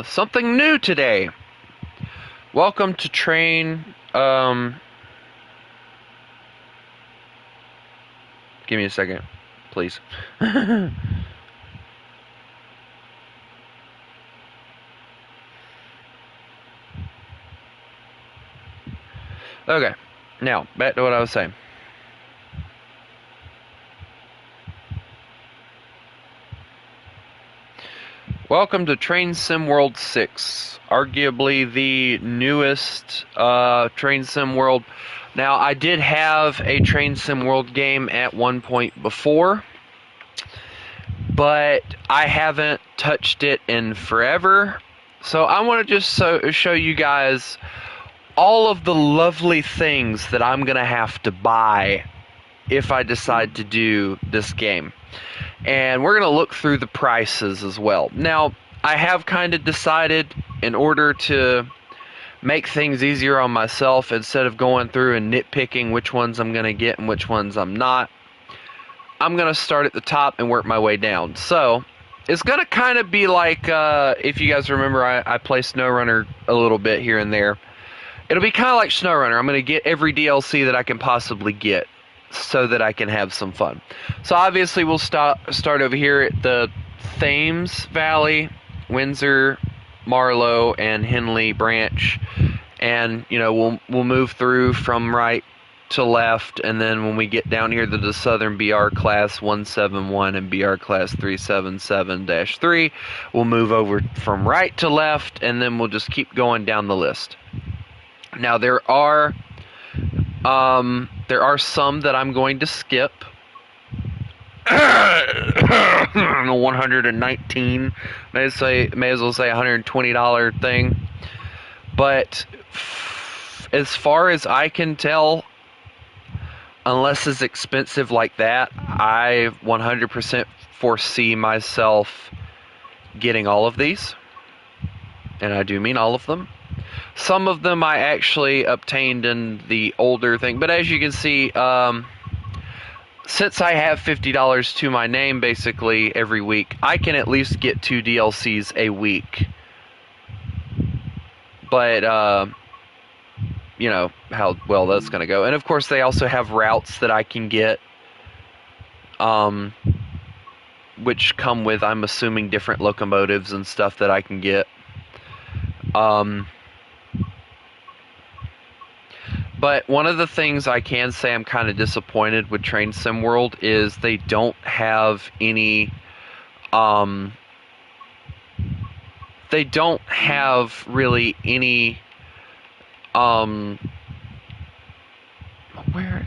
Something new today. Welcome to train. Give me a second, please. Okay, now back to what I was saying. Welcome to Train Sim World 6, arguably the newest Train Sim World. Now, I did have a Train Sim World game at one point before, but I haven't touched it in forever. So I want to just show you guys all of the lovely things that I'm going to have to buy if I decide to do this game. And we're going to look through the prices as well. Now, I have kind of decided, in order to make things easier on myself, instead of going through and nitpicking which ones I'm going to get and which ones I'm not, I'm going to start at the top and work my way down. So, it's going to kind of be like, if you guys remember, I play SnowRunner a little bit here and there. It'll be kind of like SnowRunner. I'm going to get every DLC that I can possibly get, so that I can have some fun. So obviously we'll start over here at the Thames Valley, Windsor, Marlow, and Henley branch, and we'll move through from right to left, and then when we get down here to the Southern BR Class 171 and BR Class 377-3, we'll move over from right to left, and then we'll just keep going down the list. Now there are some that I'm going to skip. 119, may as well say $120 thing. But as far as I can tell, unless it's expensive like that, I 100% foresee myself getting all of these. And I do mean all of them. Some of them I actually obtained in the older thing, but as you can see, since I have $50 to my name basically every week, I can at least get 2 DLCs a week. But, you know how well that's going to go. And of course they also have routes that I can get, which come with, I'm assuming, different locomotives and stuff that I can get. But one of the things I can say I'm kind of disappointed with Train Sim World is they don't have any, they don't have really any, where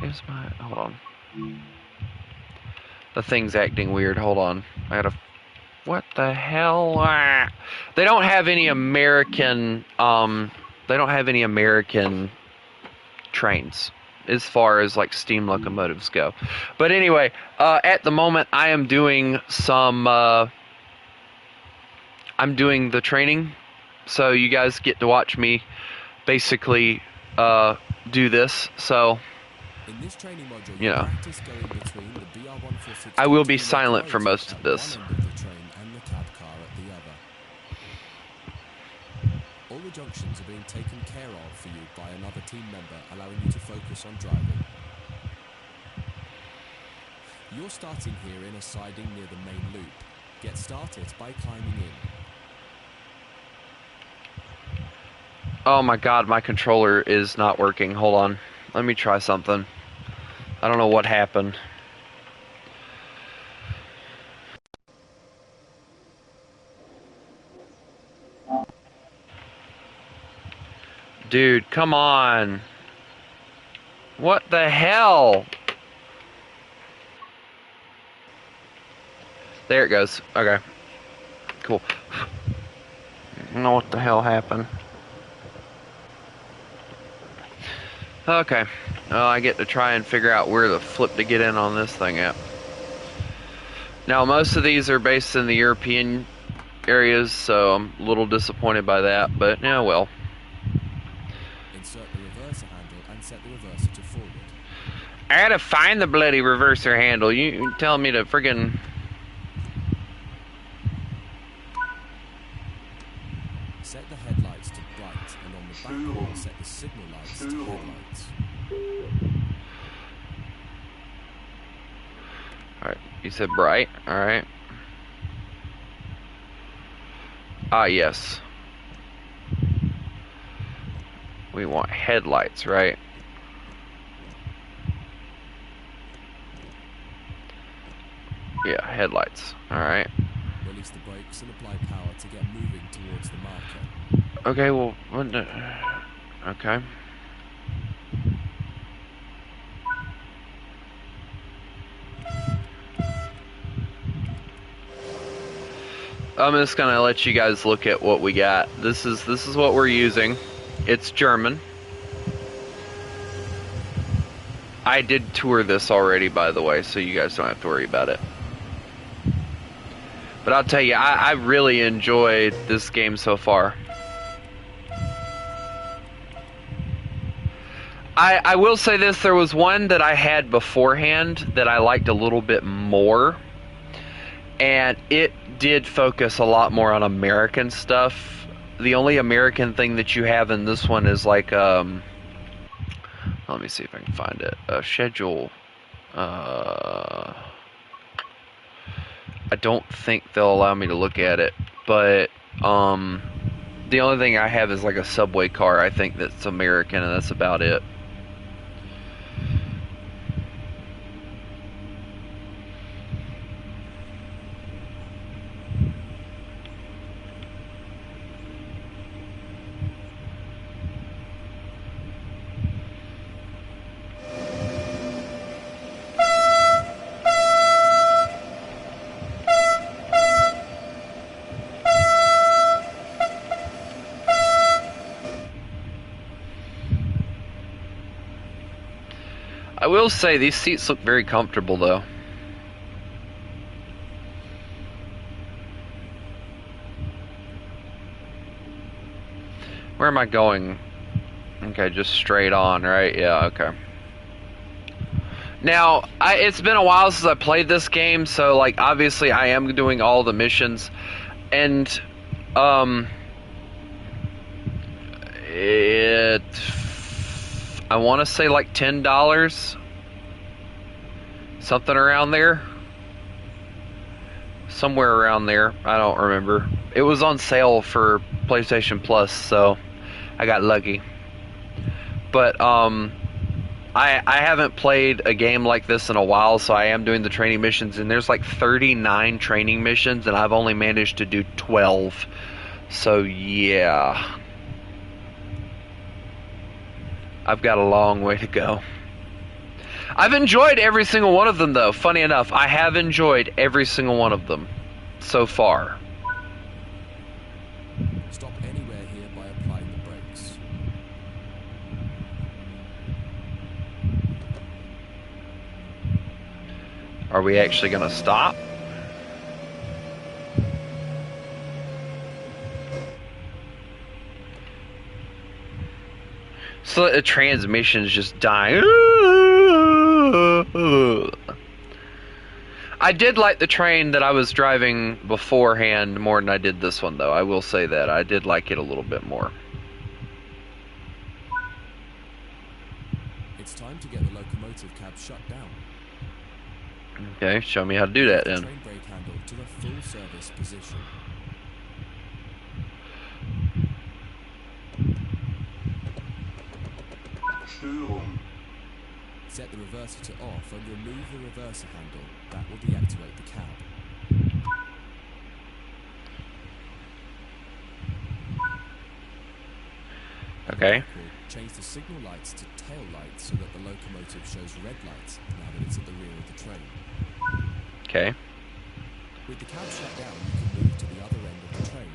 is my, hold on. The thing's acting weird, hold on. I gotta, what the hell? Ah. They don't have any American, trains as far as like steam locomotives go. But anyway, at the moment I am doing some I'm doing the training, so you guys get to watch me basically do this. So in this training module, you know, the I will be silent for most of this. All the junctions are being taken care of for you by another team member, allowing you to focus on driving. You're starting here in a siding near the main loop. Get started by climbing in. Oh my god, my controller is not working. Hold on. Let me try something. I don't know what happened. Dude, come on. What the hell? There it goes. Okay. Cool. I don't know what the hell happened. Okay. Well, I get to try and figure out where the flip to get in on this thing at. Now, most of these are based in the European areas, so I'm a little disappointed by that, but yeah, well. Insert the reverser handle and set the reverser to forward. I gotta find the bloody reverser handle. You telling me to friggin'... Set the headlights to bright, and on the back wheel, set the signal lights to headlights. Alright, you said bright, alright. Ah, yes. We want headlights, right? Yeah, headlights. Alright. Release the brakes and apply power to get moving towards the marker. Okay, well, okay. I'm just gonna let you guys look at what we got. This is what we're using. It's German. I did tour this already, by the way, so you guys don't have to worry about it. But I'll tell you, I really enjoyed this game so far. I will say this, there was one that I had beforehand that I liked a little bit more. And it did focus a lot more on American stuff. The only American thing that you have in this one is like, let me see if I can find it. Schedule. I don't think they'll allow me to look at it, but the only thing I have is like a subway car, I think, that's American, and that's about it. I will say these seats look very comfortable though. Where am I going? Okay, just straight on, right? Yeah, okay. Now, it's been a while since I played this game, so like obviously I am doing all the missions, and I want to say like $10, something around there, somewhere around there. I don't remember. It was on sale for PlayStation Plus, so I got lucky. But I haven't played a game like this in a while, so I am doing the training missions, and there's like 39 training missions, and I've only managed to do 12. So yeah, I've got a long way to go. I've enjoyed every single one of them, though. Funny enough, I have enjoyed every single one of them so far. Stop anywhere here by applying the brakes. Are we actually going to stop? So the transmission's just dying. I did like the train that I was driving beforehand more than I did this one, though. I will say that. I did like it a little bit more. It's time to get the locomotive cab shut down. Okay, show me how to do that then. Train brake handle to the full service position. Set the reverser to off and remove the reverser handle. That will deactivate the cab. Okay. Change the signal lights to tail lights so that the locomotive shows red lights now that it's at the rear of the train. Okay. With the cab shut down, you can move to the other end of the train.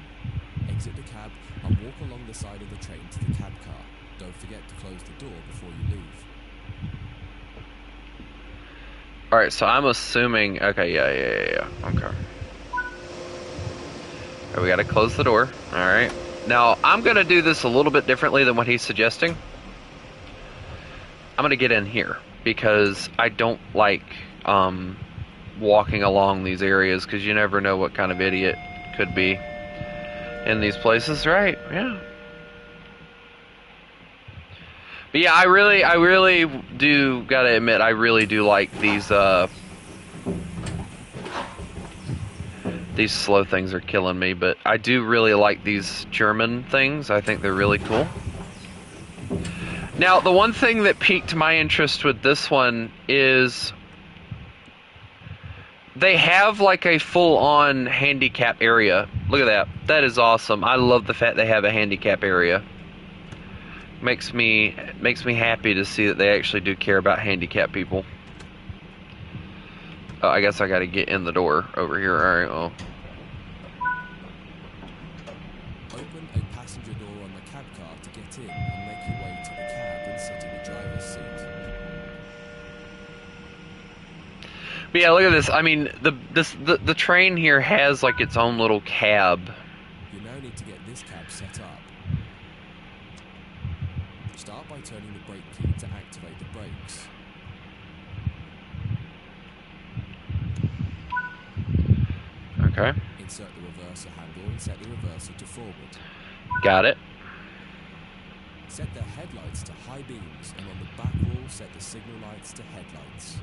Exit the cab and walk along the side of the train to the cab car. Don't forget to close the door before you leave. Alright, so I'm assuming... Okay, yeah. Okay. Okay, we gotta close the door. Alright. Now, I'm gonna do this a little bit differently than what he's suggesting. I'm gonna get in here, because I don't like walking along these areas, because you never know what kind of idiot could be in these places, right? Yeah. But yeah, I really do gotta admit, I really do like these slow things are killing me, but I do really like these German things. I think they're really cool. Now, the one thing that piqued my interest with this one is they have like a full-on handicap area. Look at that. That is awesome. I love the fact they have a handicap area. Makes me happy to see that they actually do care about handicapped people. Oh, I guess I got to get in the door over here. All right. Oh. Open a passenger door on the cab car to get in and make your way to the cab and sit in the driver's seat. But yeah, look at this. I mean, the train here has like its own little cab. You now need to get this cab set up. Start by turning the brake key to activate the brakes. Okay. Insert the reverser handle and set the reverser to forward. Got it. Set the headlights to high beams, and on the back wall set the signal lights to headlights.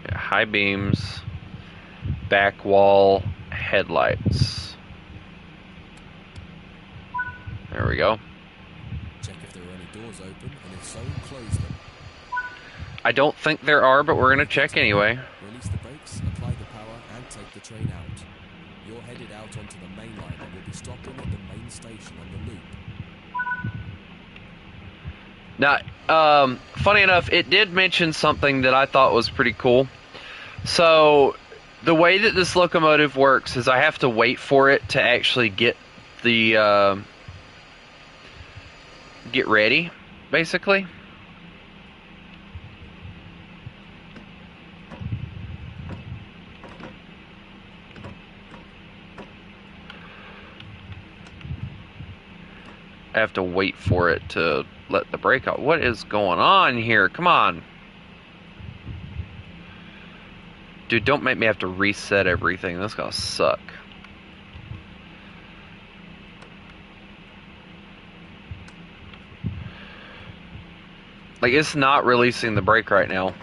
Yeah, high beams, back wall, headlights. There we go. Check if there are any doors open, and if so, close them. I don't think there are, but we're going to check anyway. Release the brakes, apply the power, and take the train out. You're headed out onto the main line and will be stopping at the main station on the loop. Now, funny enough, it did mention something that I thought was pretty cool. So, the way that this locomotive works is I have to wait for it to actually get the, get ready, basically. I have to wait for it to let the brake out. What is going on here? Come on. Dude, don't make me have to reset everything. That's gonna suck. Like, it's not releasing the brake right now.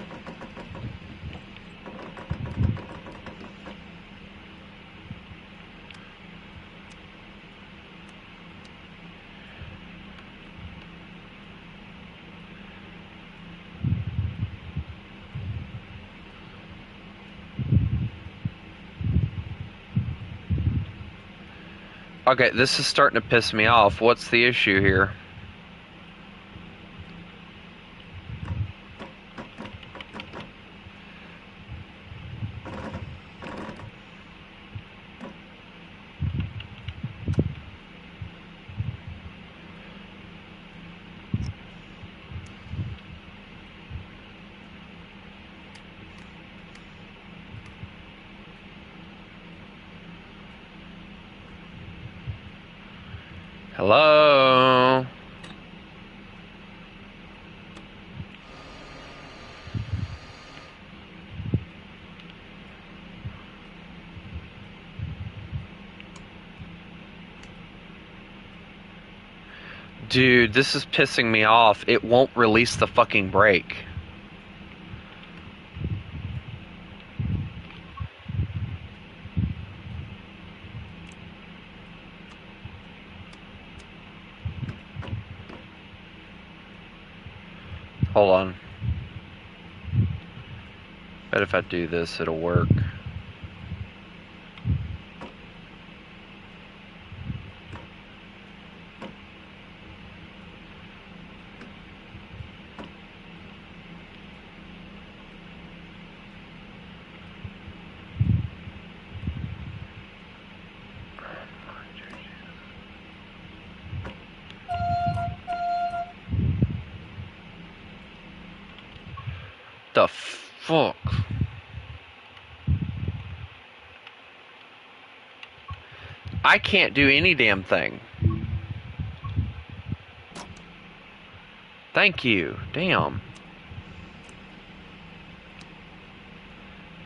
Okay, this is starting to piss me off. What's the issue here? Hello? Dude, this is pissing me off. It won't release the fucking brake. Hold on. Bet if I do this, it'll work. The fuck? I can't do any damn thing. Thank you. Damn.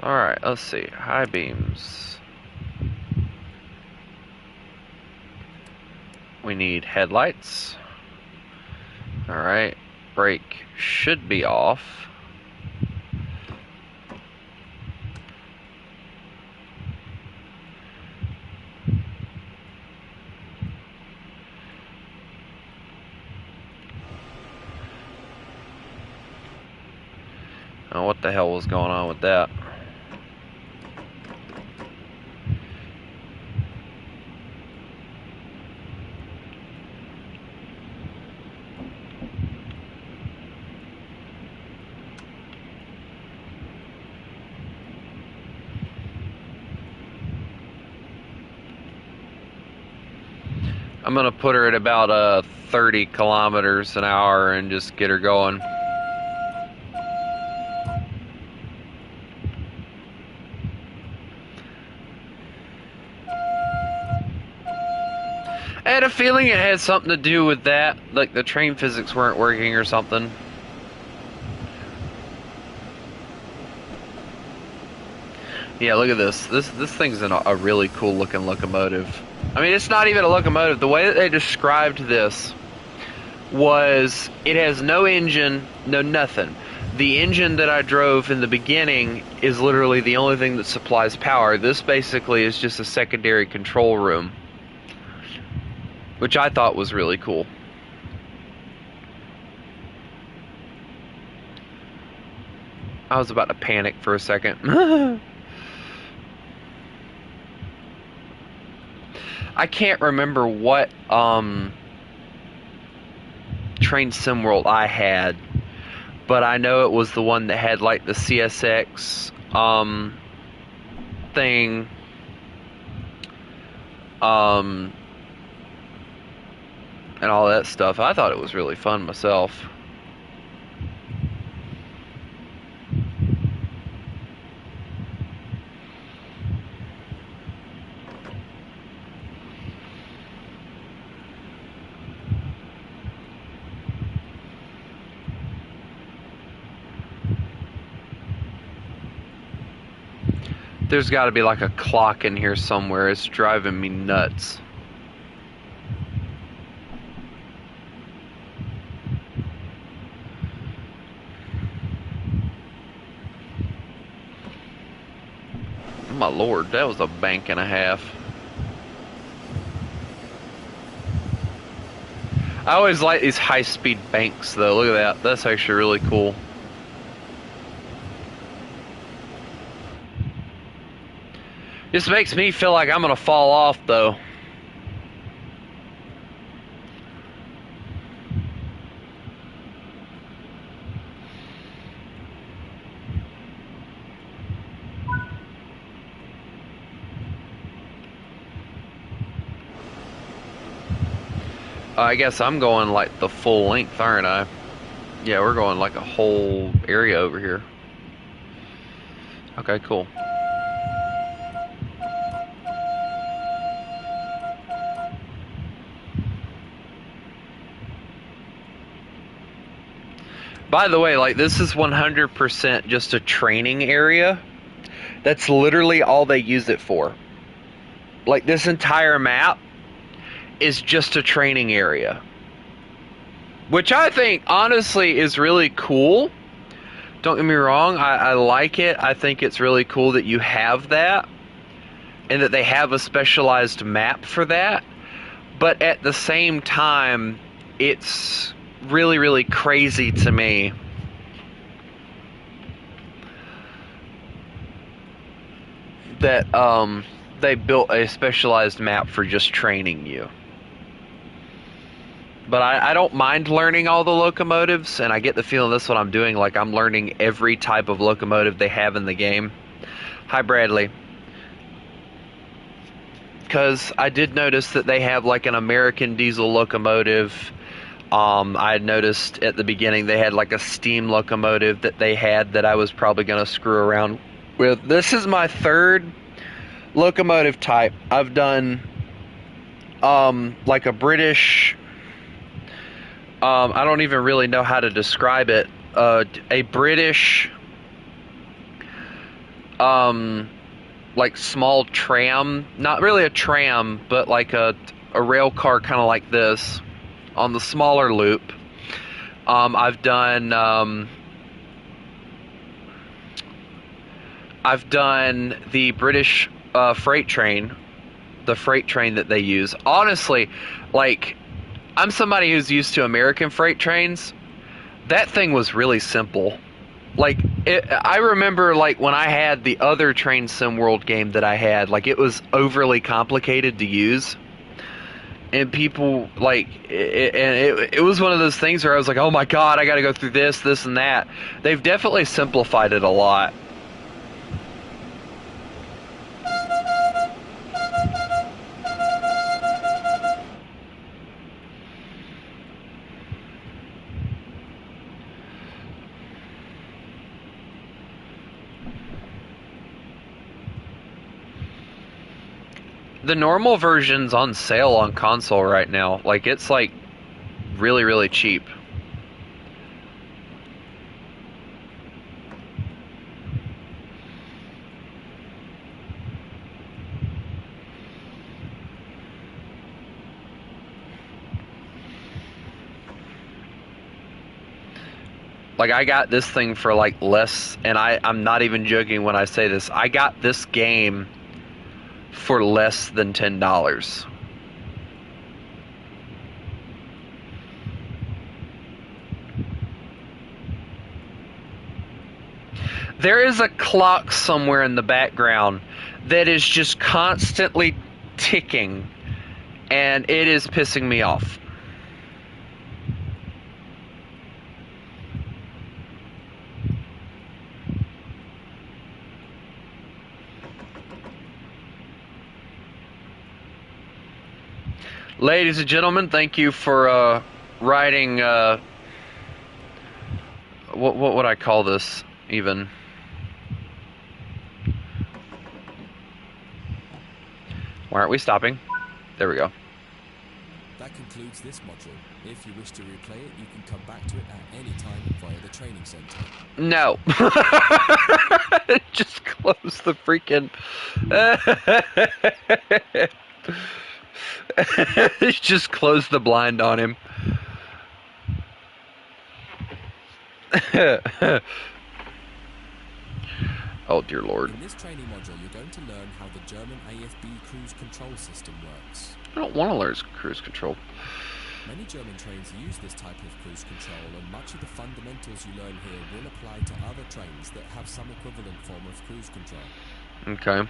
Alright, let's see. High beams. We need headlights. Alright, brake should be off. Oh, what the hell was going on with that? I'm gonna put her at about 30 kilometers an hour and just get her going. I had a feeling it had something to do with that, like the train physics weren't working or something. Yeah, look at this. This thing's a really cool looking locomotive. I mean, it's not even a locomotive. The way that they described this was it has no engine, no nothing. The engine that I drove in the beginning is literally the only thing that supplies power. This basically is just a secondary control room, which I thought was really cool. I was about to panic for a second. I can't remember what Train Sim World I had, but I know it was the one that had like the CSX thing, and all that stuff. I thought it was really fun myself. There's got to be like a clock in here somewhere. It's driving me nuts. My lord, that was a bank and a half. I always like these high-speed banks, though. Look at that. That's actually really cool. This makes me feel like I'm gonna fall off, though. I guess I'm going like the full length, aren't I? Yeah, we're going like a whole area over here. Okay, cool. By the way, like, this is 100% just a training area. That's literally all they use it for. Like, this entire map is just a training area, which I think honestly is really cool. Don't get me wrong, I like it. I think it's really cool that you have that and that they have a specialized map for that. But at the same time, it's really, really crazy to me that they built a specialized map for just training you. But I don't mind learning all the locomotives, and I get the feeling this is what I'm doing, like I'm learning every type of locomotive they have in the game. Hi, Bradley. Because I did notice that they have like an American diesel locomotive. I had noticed at the beginning they had like a steam locomotive that they had that I was probably going to screw around with. This is my third locomotive type. I've done like a British... I don't even really know how to describe it. A British like small tram, not really a tram, but like a rail car, kind of like this, on the smaller loop. I've done the British freight train, the freight train that they use. Honestly, like, I'm somebody who's used to American freight trains. That thing was really simple. Like, I remember, like, when I had the other Train Sim World game that I had, like, it was overly complicated to use. And people, like, it was one of those things where I was like, oh my god, I gotta go through this, and that. They've definitely simplified it a lot. The normal version's on sale on console right now. Like, it's like really, really cheap. Like, I got this thing for like less, and I'm not even joking when I say this. I got this game for less than $10. There is a clock somewhere in the background that is just constantly ticking, and it is pissing me off. Ladies and gentlemen, thank you for writing. What would I call this even? Why aren't we stopping? There we go. That concludes this module. If you wish to replay it, you can come back to it at any time via the training center. No. Just close the freaking... Just close the blind on him. Oh, dear Lord. In this training module, you're going to learn how the German AFB cruise control system works. I don't want to learn cruise control. Many German trains use this type of cruise control, and much of the fundamentals you learn here will apply to other trains that have some equivalent form of cruise control. Okay.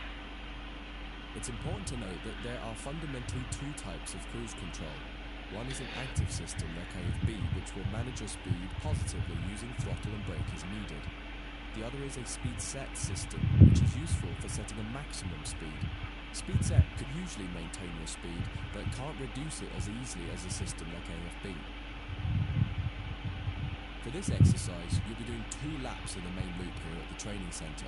It's important to note that there are fundamentally two types of cruise control. One is an active system like AFB, which will manage your speed positively using throttle and brake as needed. The other is a speed set system, which is useful for setting a maximum speed. Speed set could usually maintain your speed, but can't reduce it as easily as a system like AFB. For this exercise, you'll be doing 2 laps in the main loop here at the training center.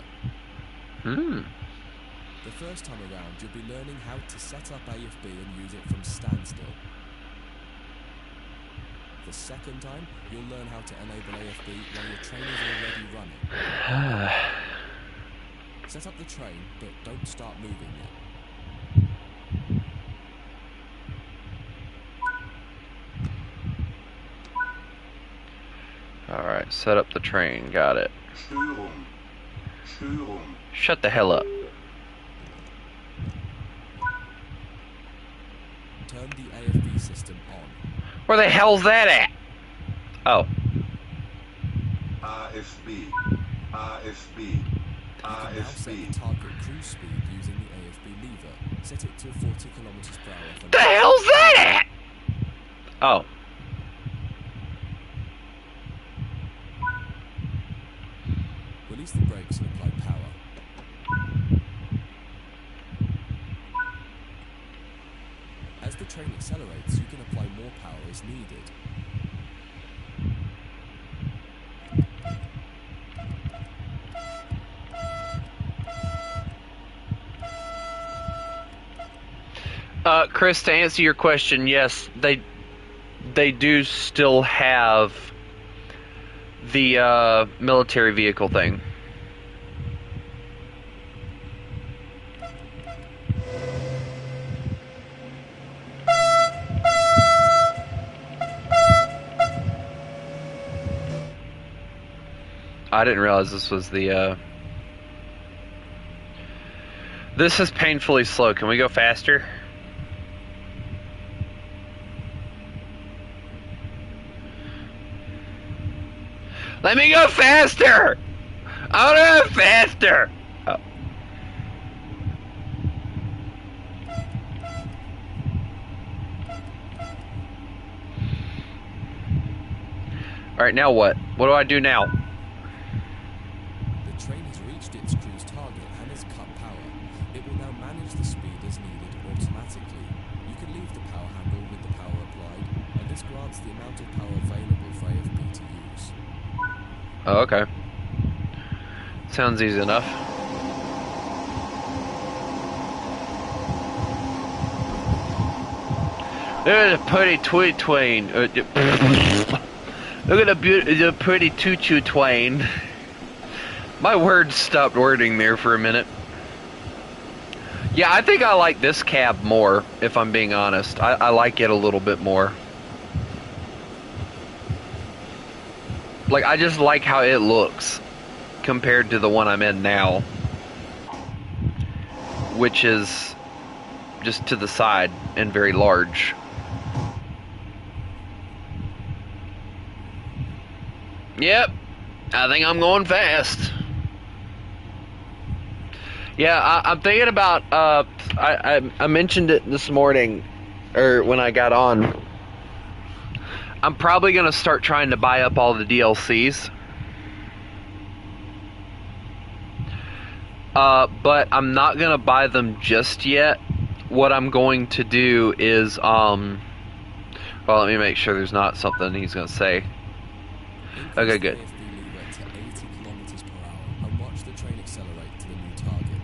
The first time around, you'll be learning how to set up AFB and use it from standstill. The second time, you'll learn how to enable AFB while your train is already running. Set up the train, but don't start moving yet. Alright, set up the train. Got it. Störung. Shut the hell up. Turn the AFB system on. Where the hell's that at? Oh. AFB. You can now set the target cruise speed using the AFB lever. Set it to 40 kilometers per hour. The hell's that at? Oh. Release the brakes and apply power. As the train accelerates, you can apply more power as needed. Chris, to answer your question, yes, they do still have the military vehicle thing. I didn't realize this was the, This is painfully slow. Can we go faster? Let me go faster! I want to go faster! Oh. Alright, now what? What do I do now? The train has reached its cruise target and has cut power. It will now manage the speed as needed automatically. You can leave the power handle with the power applied, and this grants the amount of power available for AFB to use. Oh, okay. Sounds easy enough. There's a pretty twain. Look at the pretty choo-choo twain. My words stopped wording there for a minute. Yeah, I think I like this cab more, if I'm being honest. I like it a little bit more. Like, I just like how it looks compared to the one I'm in now, which is just to the side and very large. Yep, I think I'm going fast. Yeah, I'm thinking about, I mentioned it this morning, or when I got on. I'm probably going to start trying to buy up all the DLCs. But I'm not going to buy them just yet. What I'm going to do is, well, let me make sure there's not something he's going to say. Okay, good. AFB lever to 80 kilometers per hour and watch the train accelerate to the new target.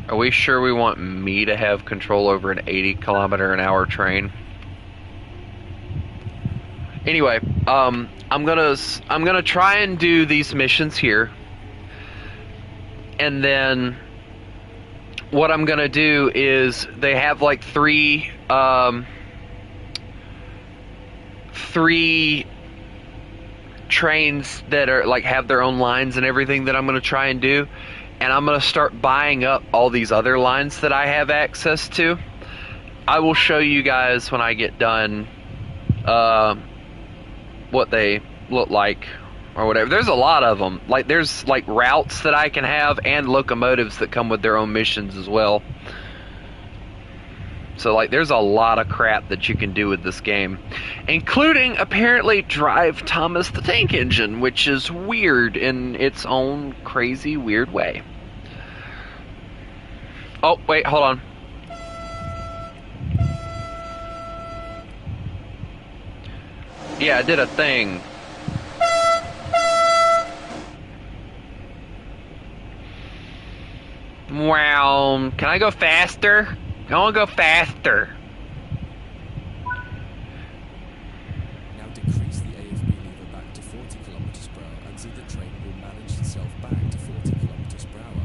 Are we sure we want me to have control over an 80-kilometer-an-hour train? Anyway, I'm gonna try and do these missions here, and then what I'm gonna do is they have like three trains that are like have their own lines and everything that I'm gonna try and do, and I'm gonna start buying up all these other lines that I have access to. I will show you guys when I get done what they look like or whatever. There's a lot of them. Like, there's like routes that I can have and locomotives that come with their own missions as well. So like, there's a lot of crap that you can do with this game, including apparently drive Thomas the Tank Engine, which is weird in its own crazy weird way. Oh wait, hold on. Yeah, I did a thing. Wow, can I go faster? I want to go faster. Now decrease the AFB lever back to 40 kilometers per hour and see the train will manage itself back to 40 kilometers per hour.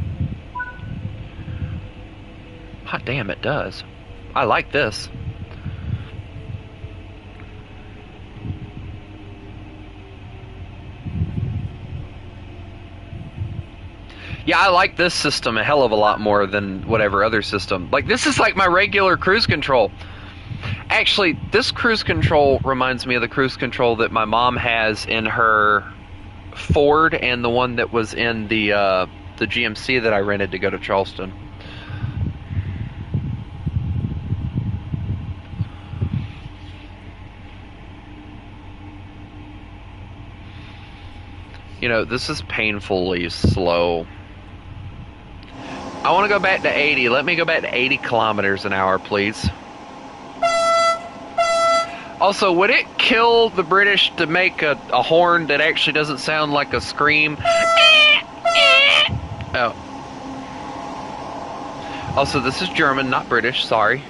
Hot damn, it does. I like this. Yeah, I like this system a hell of a lot more than whatever other system. Like, this is like my regular cruise control. Actually, this cruise control reminds me of the cruise control that my mom has in her Ford and the one that was in the GMC that I rented to go to Charleston. You know, this is painfully slow. I want to go back to 80. Let me go back to 80 kilometers an hour, please. Also, would it kill the British to make a horn that actually doesn't sound like a scream? Oh. Also, this is German, not British, sorry.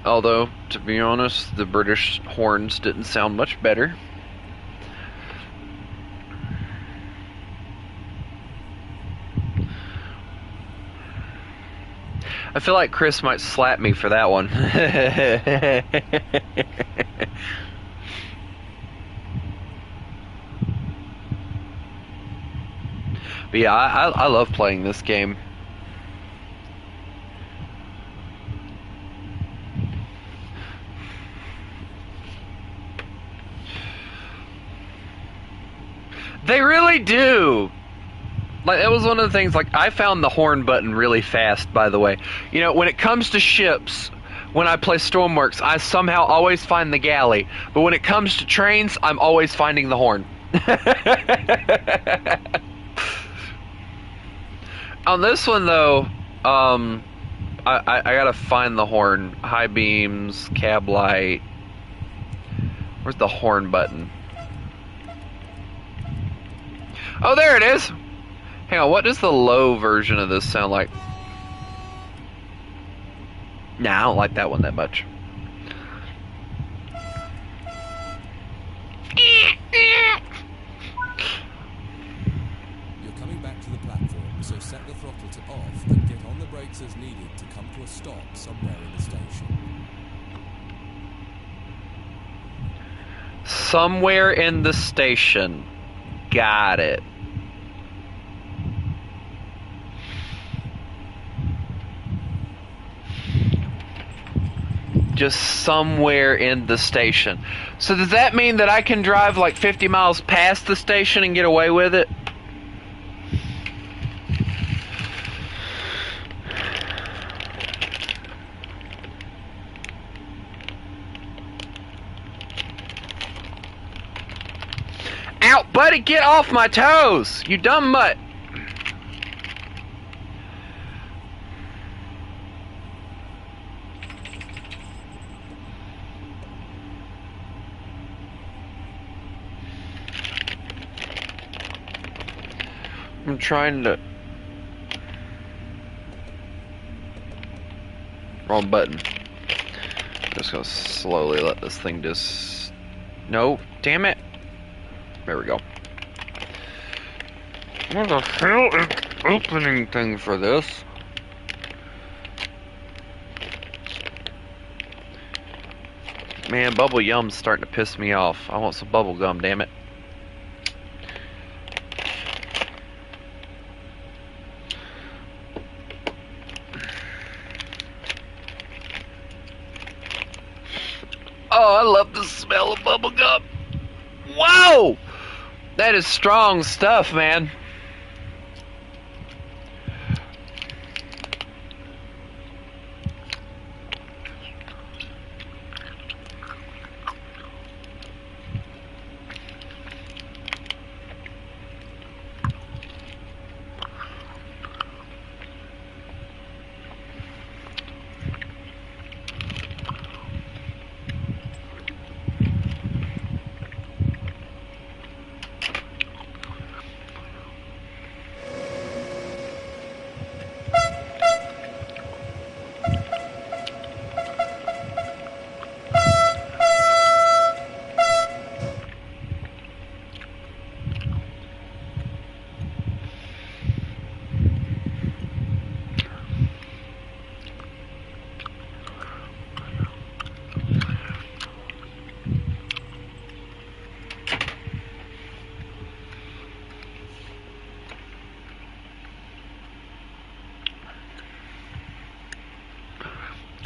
Although, to be honest, the British horns didn't sound much better. I feel like Chris might slap me for that one. But yeah, I love playing this game. They really do. Like, that was one of the things, like, I found the horn button really fast, by the way. You know, when it comes to ships, when I play Stormworks, I somehow always find the galley. But when it comes to trains, I'm always finding the horn. On this one, though, I gotta find the horn. High beams, cab light. Where's the horn button? Oh, there it is! Hang on, what does the low version of this sound like? Nah, I don't like that one that much. You're coming back to the platform, so set the throttle to off and get on the brakes as needed to come to a stop somewhere in the station. Somewhere in the station. Got it. Just somewhere in the station. So does that mean that I can drive like 50 miles past the station and get away with it? Out, buddy, get off my toes, you dumb mutt. I'm trying to... Wrong button. Just gonna slowly let this thing just... No, damn it. There we go. What the hell is the opening thing for this? Man, bubble yum's starting to piss me off. I want some bubble gum, damn it. Oh, I love the smell of bubble gum. Wow! That is strong stuff, man.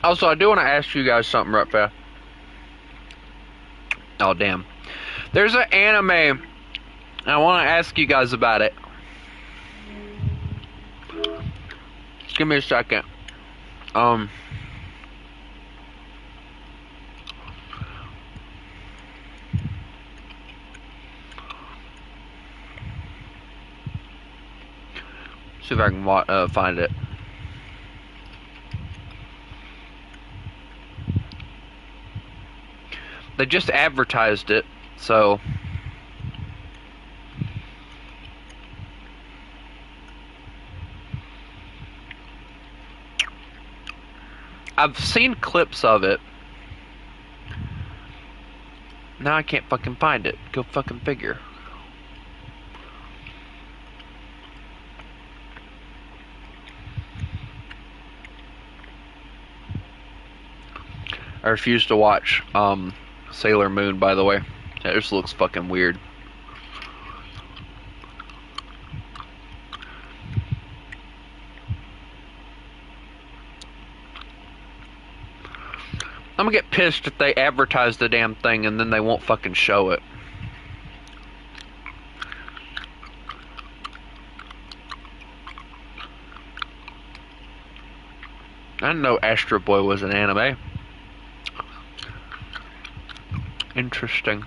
Also, I do want to ask you guys something right fast. Oh, damn. There's an anime, and I want to ask you guys about it. Just give me a second. See if I can find it. They just advertised it, so... I've seen clips of it. Now I can't fucking find it. Go fucking figure. I refuse to watch Sailor Moon, by the way. That just looks fucking weird. I'm gonna get pissed if they advertise the damn thing and then they won't fucking show it. I didn't know Astro Boy was an anime. Interesting.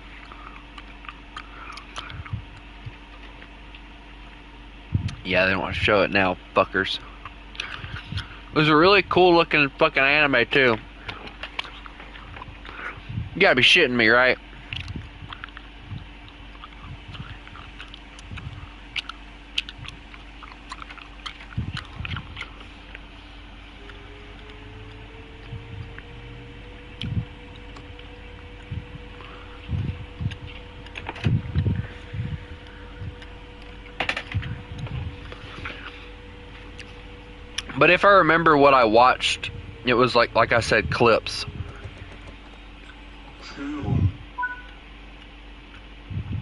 Yeah, they don't want to show it now, fuckers. It was a really cool looking fucking anime too. You gotta be shitting me, right? But if I remember what I watched, it was like I said, clips.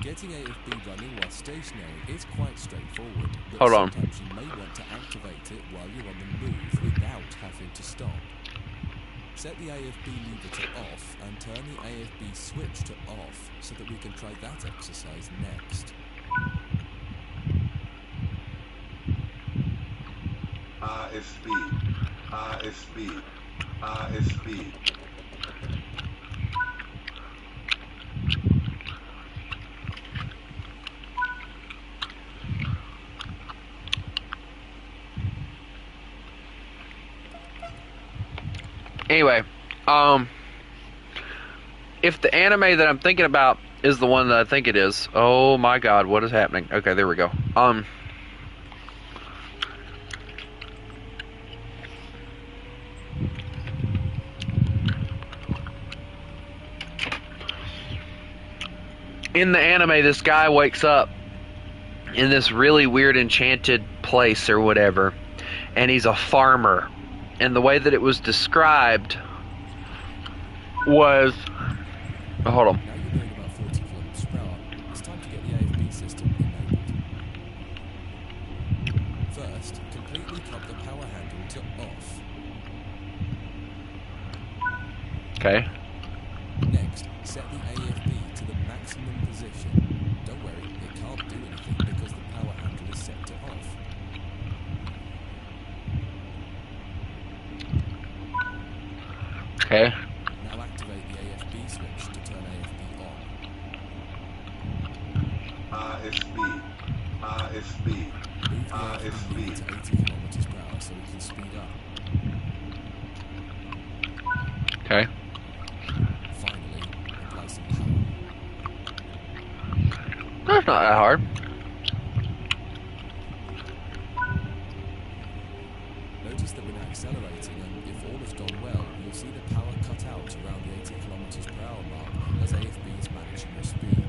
Getting AFB running while stationary is quite straightforward, but Hold on. sometimes you may want to activate it while you're on the move without having to stop. Set the AFB lever to off and turn the AFB switch to off so that we can try that exercise next. RSB, RSB, RSB. Anyway, if the anime that I'm thinking about is the one that I think it is, oh my god, what is happening? Okay, there we go. In the anime, this guy wakes up in this really weird enchanted place or whatever, and he's a farmer. And the way that it was described was... Oh, hold on. Now you're doing about 40 kilometers per hour, it's time to get the AFB system enabled. First, completely cut the power handle to off. Okay. Next, set the AFB to the maximum position. Don't worry, it can't do anything because the power handle is set to off. Okay. Now activate the AFB switch to turn AFB on. RSB, RSB, Move the AFB lever to 80 kilometers per hour so we can speed up. Okay. Finally, apply some power. That's not that hard. Notice that we're now accelerating, and if all has gone well, you'll see the power cut out around the 80 kilometers per hour mark as AFB is managing your speed.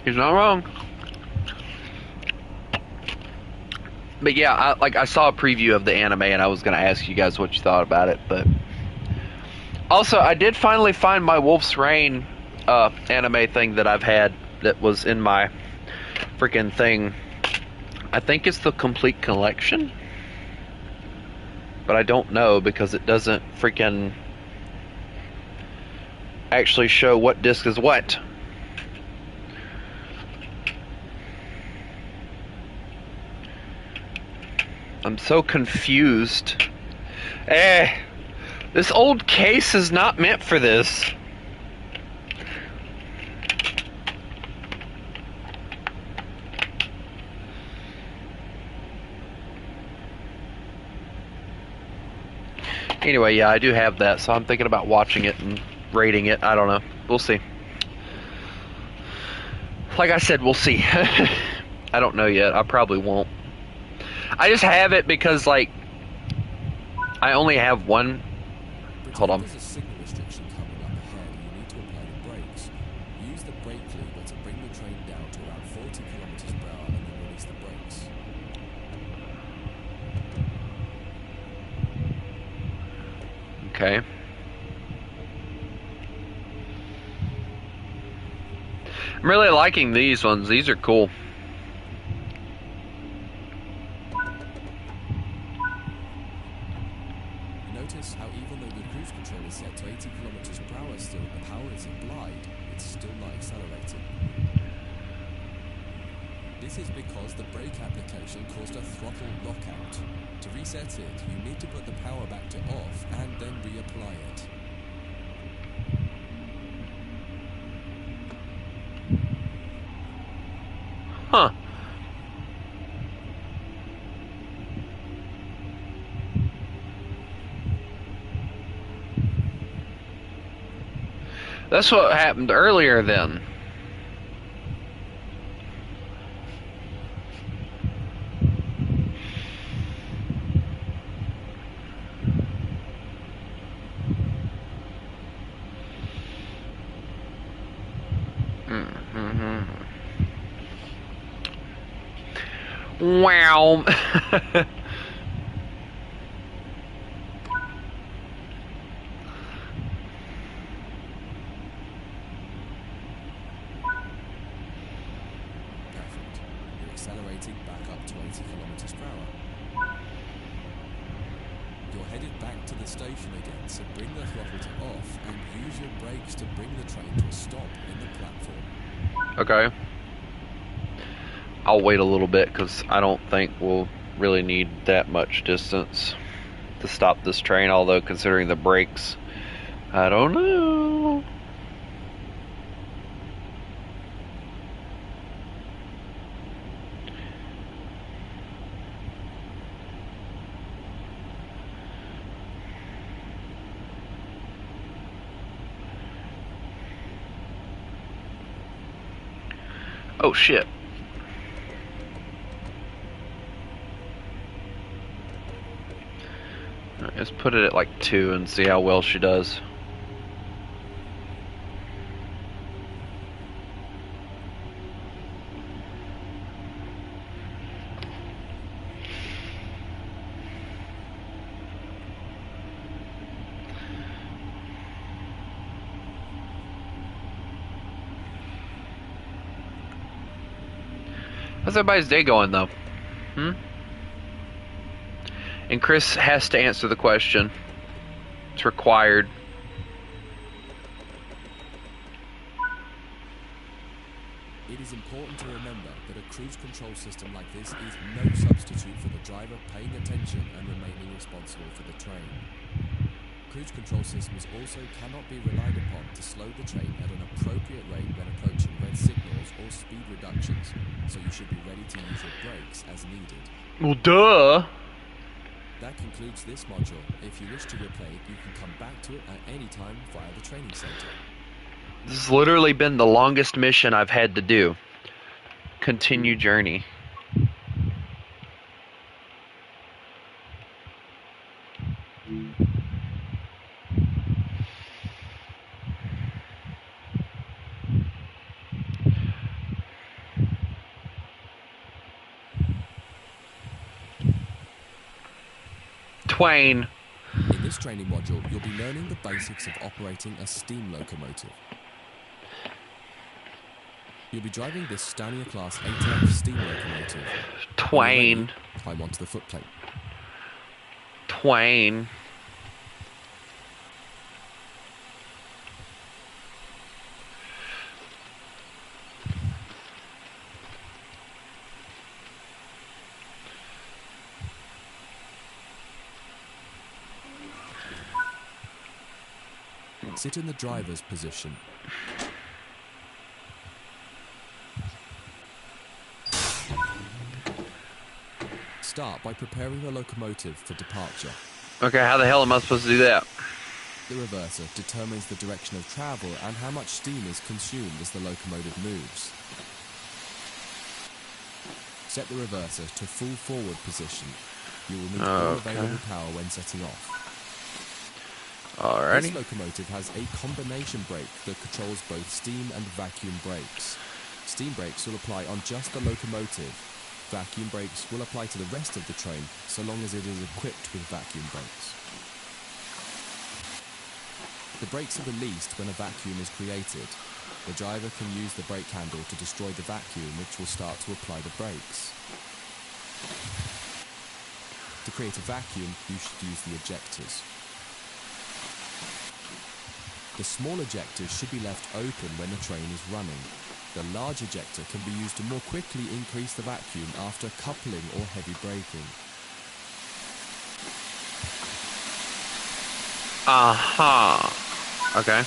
He's not wrong. But yeah, I saw a preview of the anime and I was going to ask you guys what you thought about it, but also I did finally find my Wolf's Rain anime thing that I've had that was in my freaking thing. I think it's the complete collection, but I don't know because it doesn't freaking actually show what disc is what. I'm so confused. This old case is not meant for this. Anyway, yeah, I do have that, so I'm thinking about watching it and rating it. I don't know. We'll see. Like I said, we'll see. I don't know yet. I probably won't. I just have it because, like, I only have one. Hold on. There's a signal restriction coming up ahead and you need to apply the brakes. Use the brake lever to bring the train down to around 40 kilometers per hour and then release the brakes. Okay. I'm really liking these ones. These are cool. Notice how even though the cruise control is set to 80 kilometers per hour still, the power is applied, it's still not accelerating. This is because the brake application caused a throttle lockout. To reset it, you need to put the power back to off and then reapply it. Huh. That's what happened earlier then. Wow. Perfect. You're accelerating back up to 80 kilometers per hour. You're headed back to the station again, so bring the throttle to off and use your brakes to bring the train to a stop in the platform. Okay. I'll wait a little bit because I don't think we'll really need that much distance to stop this train, although considering the brakes, I don't know. Oh shit. Let's put it at like 2 and see how well she does. How's everybody's day going though? And Chris has to answer the question. It's required. It is important to remember that a cruise control system like this is no substitute for the driver paying attention and remaining responsible for the train. Cruise control systems also cannot be relied upon to slow the train at an appropriate rate when approaching red signals or speed reductions, so you should be ready to use your brakes as needed. Well, duh. That concludes this module. If you wish to replay it, you can come back to it at any time via the training center. This has literally been the longest mission I've had to do. Continue journey. Twain. In this training module, you'll be learning the basics of operating a steam locomotive. You'll be driving this Stania Class 8F steam locomotive. Twain. Climb onto the footplate. Twain. Sit in the driver's position. Start by preparing the locomotive for departure. Okay, how the hell am I supposed to do that? The reverser determines the direction of travel and how much steam is consumed as the locomotive moves. Set the reverser to full forward position. You will need all available power when setting off. Alrighty. This locomotive has a combination brake that controls both steam and vacuum brakes. Steam brakes will apply on just the locomotive. Vacuum brakes will apply to the rest of the train, so long as it is equipped with vacuum brakes. The brakes are released when a vacuum is created. The driver can use the brake handle to destroy the vacuum, which will start to apply the brakes. To create a vacuum, you should use the ejectors. The small ejectors should be left open when the train is running. The large ejector can be used to more quickly increase the vacuum after coupling or heavy braking. Okay.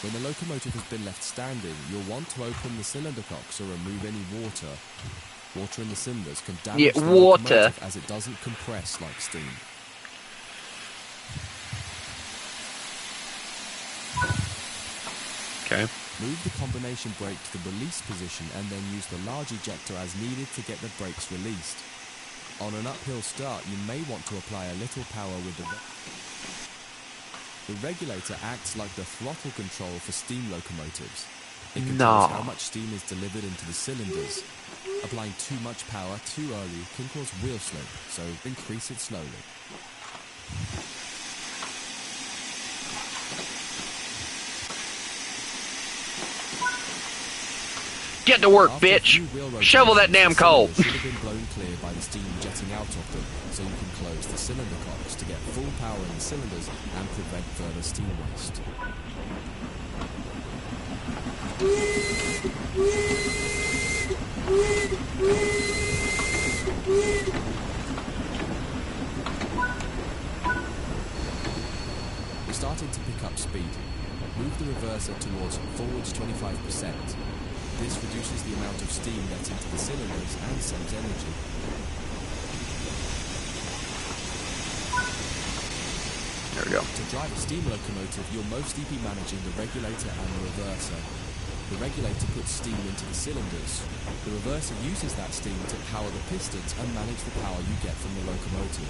When the locomotive has been left standing, you'll want to open the cylinder cocks or remove any water. Water in the cylinders can damage the locomotive as it doesn't compress like steam. Okay. Move the combination brake to the release position and then use the large ejector as needed to get the brakes released. On an uphill start, you may want to apply a little power with the regulator acts like the throttle control for steam locomotives. It controls how much steam is delivered into the cylinders. Applying too much power too early can cause wheel slip, so increase it slowly. Get to work, bitch! Shovel that damn coal! Should have been blown clear by the steam jetting out of them, so you can close the cylinder cocks to get full power in the cylinders and prevent further steam waste. We're starting to pick up speed. Move the reverser towards forwards 25%. This reduces the amount of steam that's into the cylinders and saves energy. There we go. To drive a steam locomotive, you'll mostly be managing the regulator and the reverser. The regulator puts steam into the cylinders. The reverser uses that steam to power the pistons and manage the power you get from the locomotive.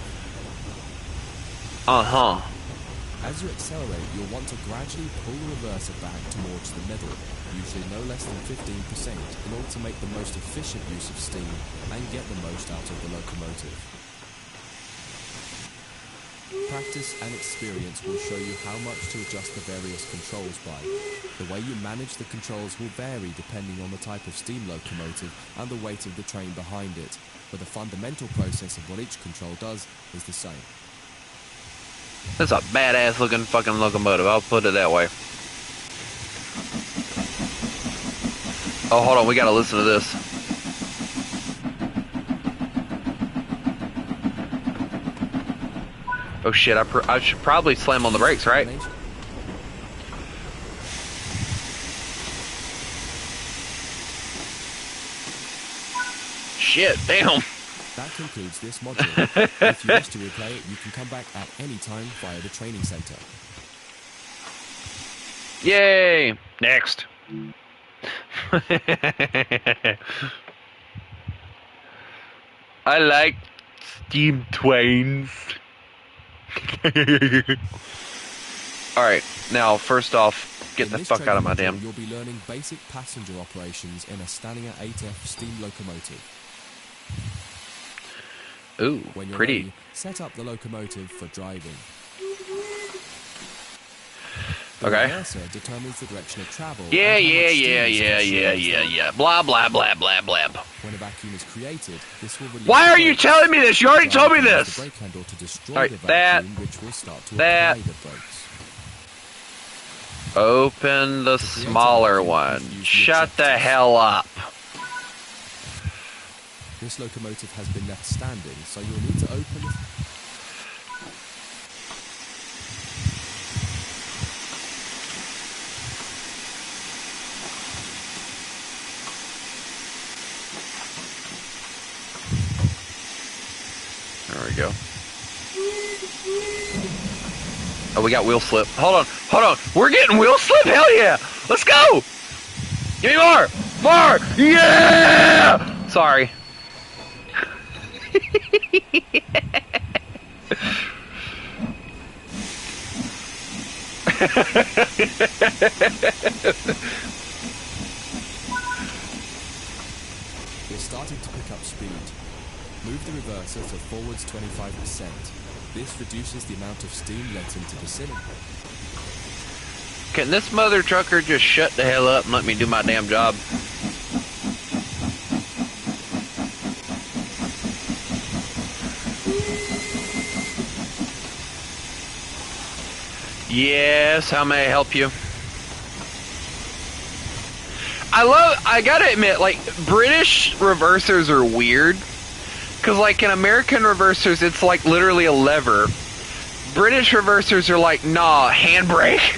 As you accelerate, you'll want to gradually pull the reverser back towards the middle, usually no less than 15%, in order to make the most efficient use of steam and get the most out of the locomotive. Practice and experience will show you how much to adjust the various controls by. The way you manage the controls will vary depending on the type of steam locomotive and the weight of the train behind it, but the fundamental process of what each control does is the same. That's a badass looking fucking locomotive, I'll put it that way. Oh, hold on, we gotta listen to this. Oh shit, I should probably slam on the brakes, right? Shit, damn. That concludes this module. If you wish to replay it, you can come back at any time via the training center. Yay! Next. I like steam trains. Alright, now first off, get the fuck out of my damn... You'll be learning basic passenger operations in a Stanier 8F steam locomotive. Ooh, when you're pretty. ready, set up the locomotive for driving. The reverser determines the direction of travel. Yeah. Blah, blah, blah, blah, blah. When a vacuum is created, this will release. Why are you telling me this? You already told me this! The brake handle to destroy Alright, the vacuum, which will start to apply the brakes. Open the smaller one. Shut the hell up. This locomotive has been left standing, so you'll need to open it. There we go. Oh, we got wheel slip. Hold on. We're getting wheel slip? Hell yeah! Let's go! Give me more! More! Yeah! Sorry. is starting to pick up speed. Move the reverser to forwards 25%. This reduces the amount of steam let into the cylinder. Can this mother trucker just shut the hell up and let me do my damn job? Yes, how may I help you? I gotta admit, like, British reversers are weird. Cause like in American reversers, it's like literally a lever. British reversers are like, nah, handbrake.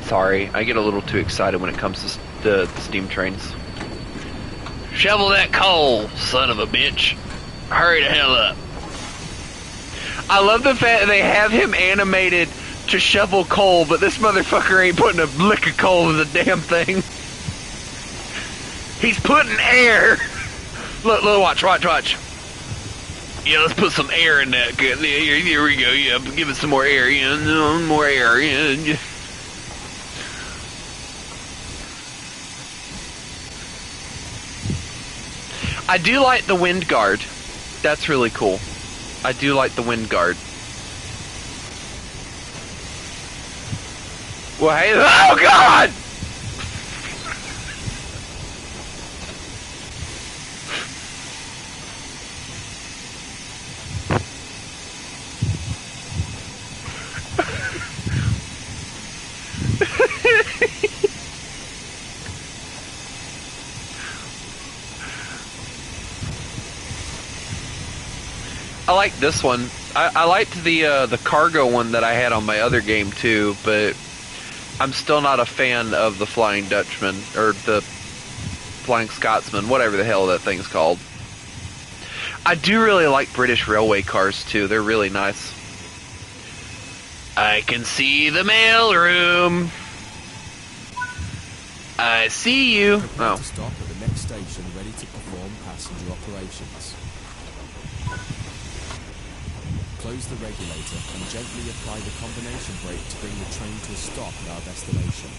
Sorry, I get a little too excited when it comes to the steam trains. Shovel that coal, son of a bitch. Hurry the hell up. I love the fact that they have him animated to shovel coal, but this motherfucker ain't putting a lick of coal in the damn thing. He's putting air. Look, watch. Yeah, let's put some air in that. Here we go. Yeah, give it some more air. Yeah, more air. Yeah. I do like the wind guard. That's really cool. I do like the wind guard. Well, hey, oh God! I like this one. I liked the cargo one that I had on my other game too, but I'm still not a fan of the Flying Dutchman or the Flying Scotsman, whatever the hell that thing's called. I do really like British railway cars too. They're really nice. I can see the mail room. I see you. Prepare to stop at the next station, ready to perform passenger operations. Close the regulator and gently apply the combination brake to bring the train to a stop at our destination.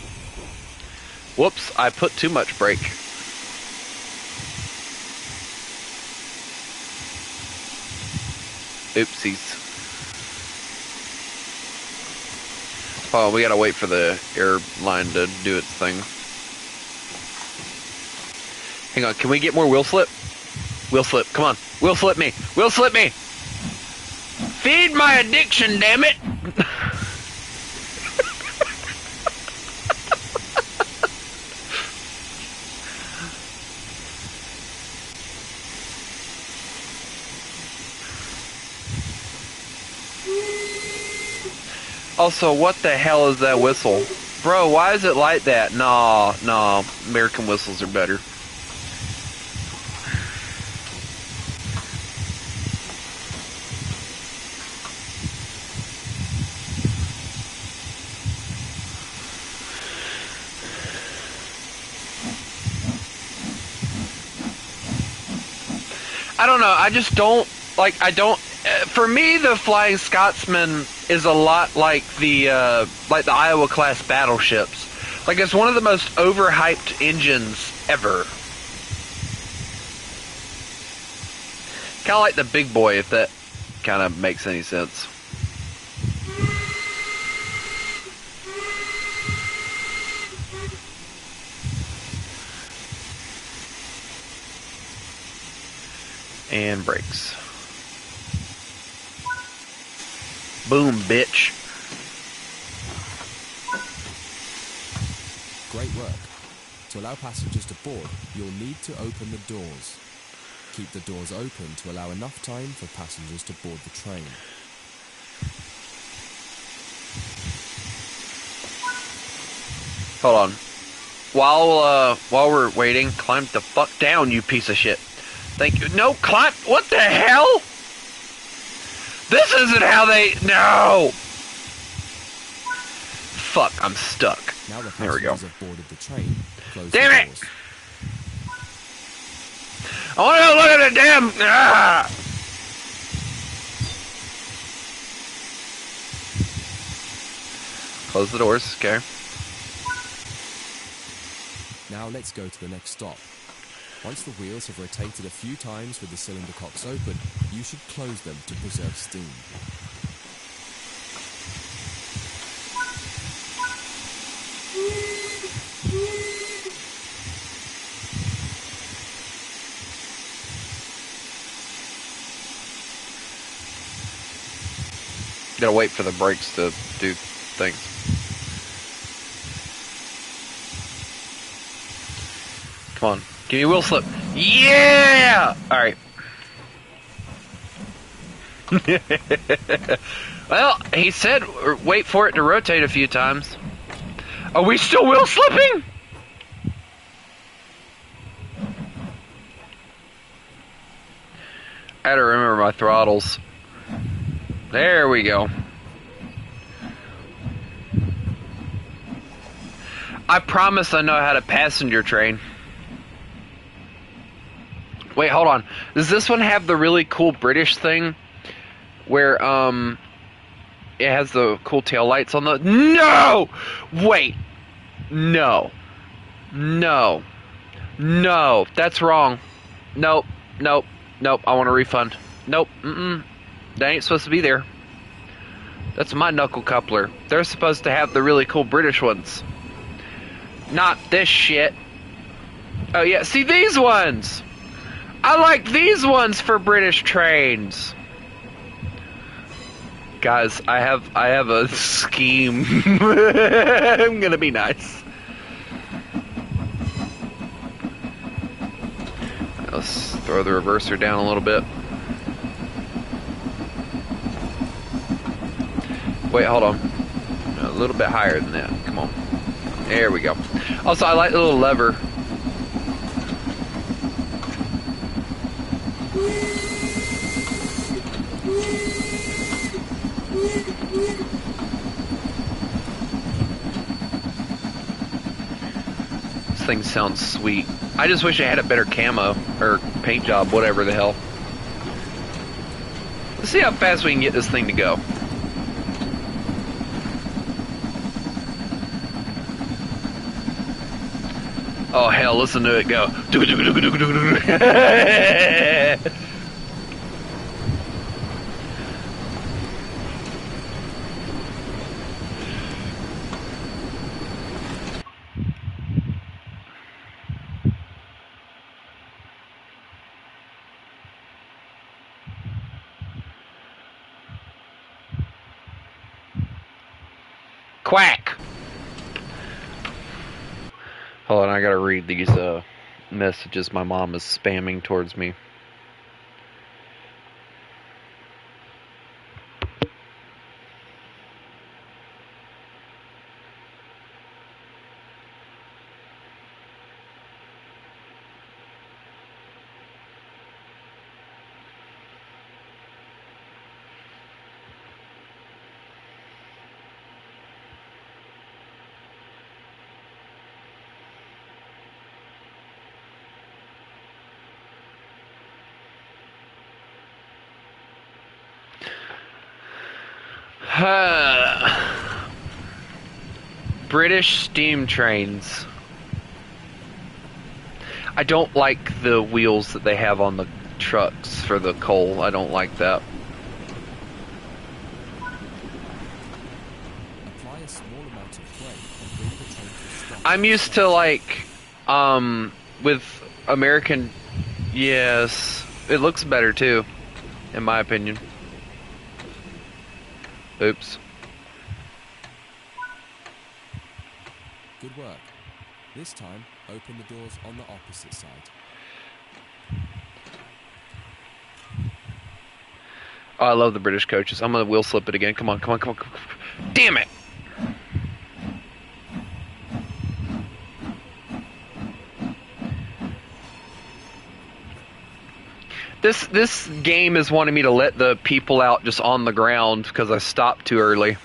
Whoops, I put too much brake. Oopsies. Oh, we gotta wait for the airline to do its thing. Hang on, can we get more wheel slip? Wheel slip, come on. Wheel slip me. Wheel slip me. Feed my addiction, damn it! Also, what the hell is that whistle? Bro, why is it like that? Nah, American whistles are better. I don't know, I just don't, like, for me, the Flying Scotsman is a lot like the Iowa class battleships. Like, it's one of the most overhyped engines ever. Kind of like the big boy, if that kind of makes any sense. And brakes. Boom, bitch. Great work. To allow passengers to board, you'll need to open the doors. Keep the doors open to allow enough time for passengers to board the train. Hold on. While we're waiting, climb the fuck down, you piece of shit. Thank you. No, climb. What the hell? This isn't how they... No! Fuck, I'm stuck. Now the There we go. passengers have boarded the train. Close Damn the it! doors. I want to look at the damn... Ah! Close the doors, okay. Now let's go to the next stop. Once the wheels have rotated a few times with the cylinder cocks open, you should close them to preserve steam. Gotta wait for the brakes to do things. Come on. Give me a wheel slip. Yeah! Alright. Well, he said wait for it to rotate a few times. Are we still wheel slipping? I had to remember my throttles. There we go. I promise I know how to passenger train. Wait, hold on. Does this one have the really cool British thing? Where, it has the cool tail lights on the... No! Wait. No. No. No. That's wrong. Nope. Nope. Nope. I want a refund. Nope. Mm-mm. That ain't supposed to be there. That's my knuckle coupler. They're supposed to have the really cool British ones. Not this shit. Oh yeah, see these ones! I like these ones for British trains. Guys, I have a scheme. I'm gonna be nice. Let's throw the reverser down a little bit. Wait, hold on. A little bit higher than that. Come on. There we go. Also, I like the little lever. This thing sounds sweet. I just wish it had a better camo or paint job, whatever the hell. Let's see how fast we can get this thing to go. Oh hell, listen to it go. Quack! Hold on, I gotta read these messages my mom is spamming towards me. British steam trains. I don't like the wheels that they have on the trucks for the coal. I don't like that. Apply a small amount of brake and bring the train to a stop. I'm used to like, with American, yes, it looks better too, in my opinion. Oops. Good work. This time, open the doors on the opposite side. Oh, I love the British coaches. I'm gonna wheel slip it again. Come on, come on, come on, come on. Damn it! This game is wanting me to let the people out just on the ground because I stopped too early.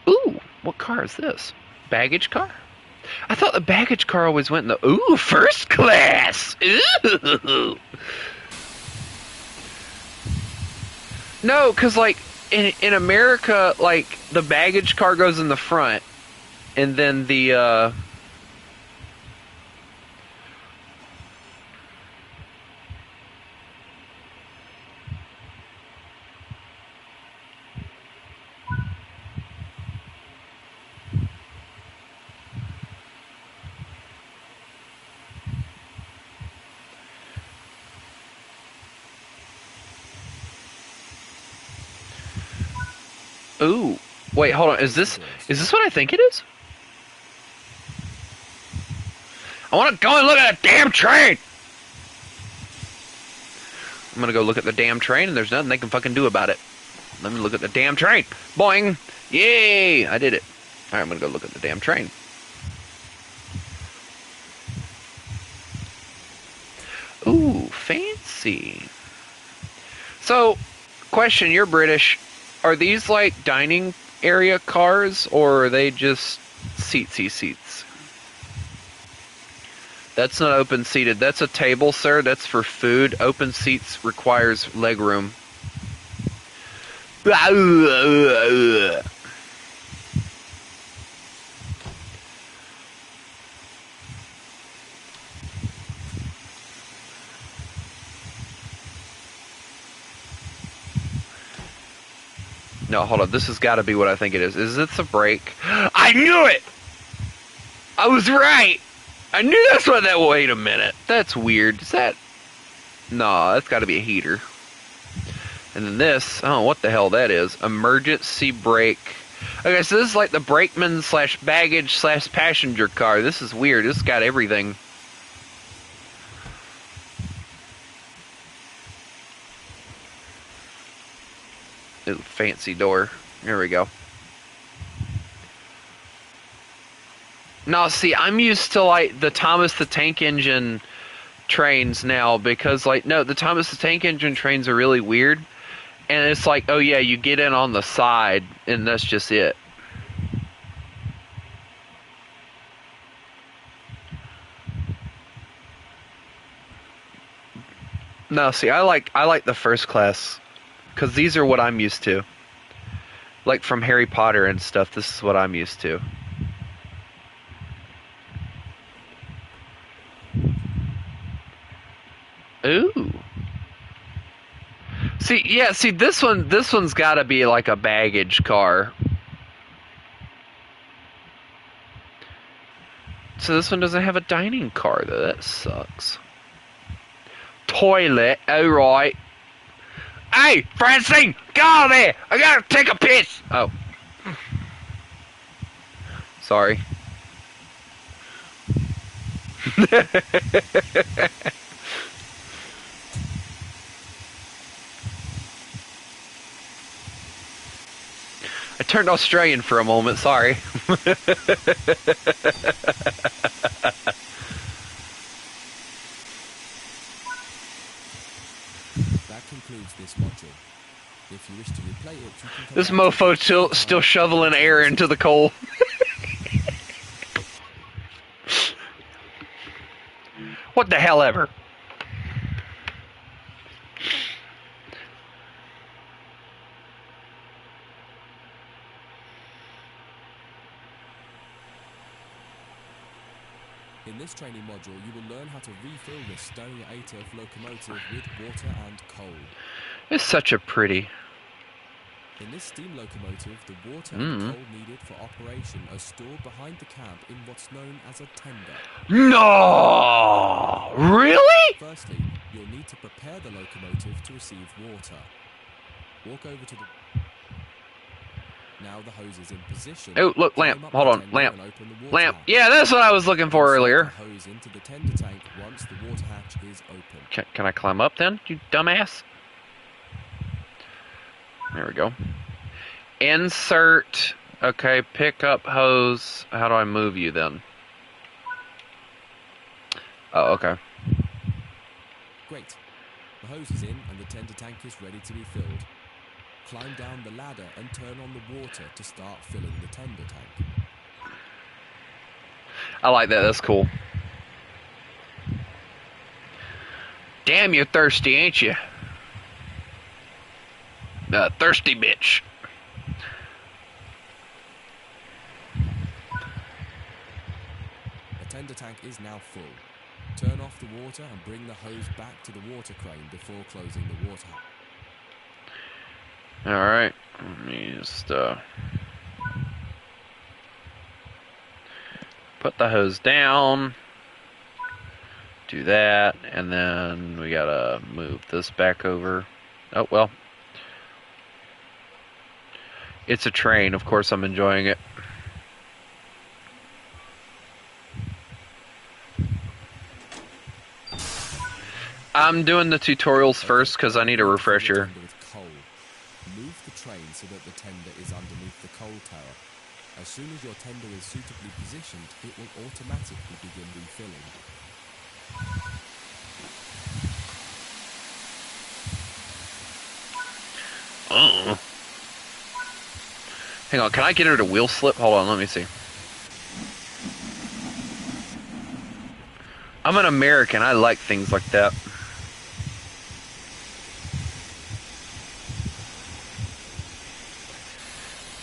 Ooh, what car is this? Baggage car? I thought the baggage car always went in the... Ooh, first class! Ooh! No, because, like, in America, like, the baggage car goes in the front, and then the, Ooh. Wait, hold on. Is this what I think it is? I want to go and look at a damn train! I'm gonna go look at the damn train, and there's nothing they can fucking do about it. Let me look at the damn train. Boing! Yay! I did it. Alright, I'm gonna go look at the damn train. Ooh, fancy. So, question, you're British. Are these like dining area cars, or are they just seatsy seats? That's not open seated. That's a table, sir. That's for food. Open seats requires leg room. No, hold on. This has got to be what I think it is. Is this a brake? I knew it! I was right! I knew that's what that... Wait a minute. That's weird. Is that... No, that's got to be a heater. And then this... Oh, what the hell that is. Emergency brake. Okay, so this is like the brakeman slash baggage slash passenger car. This is weird. This has got everything. Ooh, fancy door. There we go. No, see, I'm used to like the Thomas the Tank Engine trains now because like no, the Thomas the Tank Engine trains are really weird. And it's like, oh yeah, you get in on the side and that's just it. No, see, I like the first class because these are what I'm used to. Like from Harry Potter and stuff, this is what I'm used to. Ooh. See, yeah, see this one's got to be like a baggage car. So this one doesn't have a dining car though. That sucks. Toilet, alright. Hey, Francine, get out of there! I gotta take a piss! Oh. Sorry. I turned Australian for a moment, sorry. That concludes this module. If you wish to replay it, you can come This back mofo to still shoveling air into the coal. What the hell ever? In this training module, you will learn how to refill the Stone 8F locomotive with water and coal. It's such a pretty. In this steam locomotive, the water and coal needed for operation are stored behind the cab in what's known as a tender. No! Really? Firstly, you'll need to prepare the locomotive to receive water. Walk over to the... Now the hose is in position. Oh, look, lamp. Climb up Hold the on, tender lamp. and open the water Lamp. hatch. Yeah, that's what I was looking for Insert earlier. the hose into the tender tank once the water hatch is open. Can I climb up then, you dumbass? There we go. Insert Okay, pick up hose. How do I move you then? Oh, okay. Great. The hose is in and the tender tank is ready to be filled. Climb down the ladder and turn on the water to start filling the tender tank. I like that. That's cool. Damn, you're thirsty, ain't you? Thirsty bitch. The tender tank is now full. Turn off the water and bring the hose back to the water crane before closing the water. Alright. Let me just put the hose down. Do that. And then we gotta move this back over. Oh, well. It's a train. Of course I'm enjoying it. I'm doing the tutorials first because I need a refresher. With coal. Move the train so that the tender is underneath the coal tower. As soon as your tender is suitably positioned, it will automatically begin refilling. Oh. Hang on, can I get her to wheel slip? Hold on, let me see. I'm an American, I like things like that.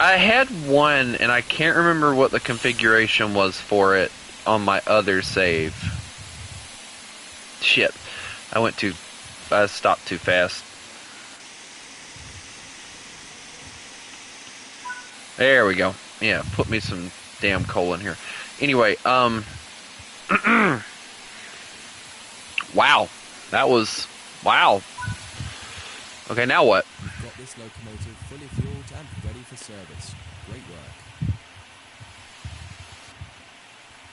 I had one, and I can't remember what the configuration was for it on my other save. Shit. I stopped too fast. There we go. Yeah, put me some damn coal in here. Anyway, wow. That was, wow. Okay, now what? Got this locomotive fully fueled and ready for service. Great work.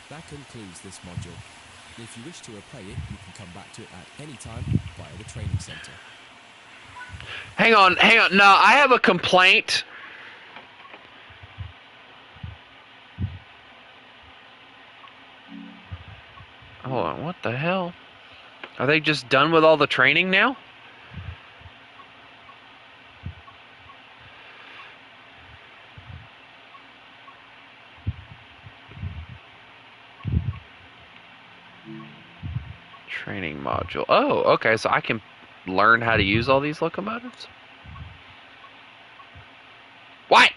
That concludes this module. If you wish to replay it, you can come back to it at any time via the training center. Hang on. No, I have a complaint. Hold on, what the hell? Are they just done with all the training now? Training module. Oh, okay, so I can learn how to use all these locomotives? What?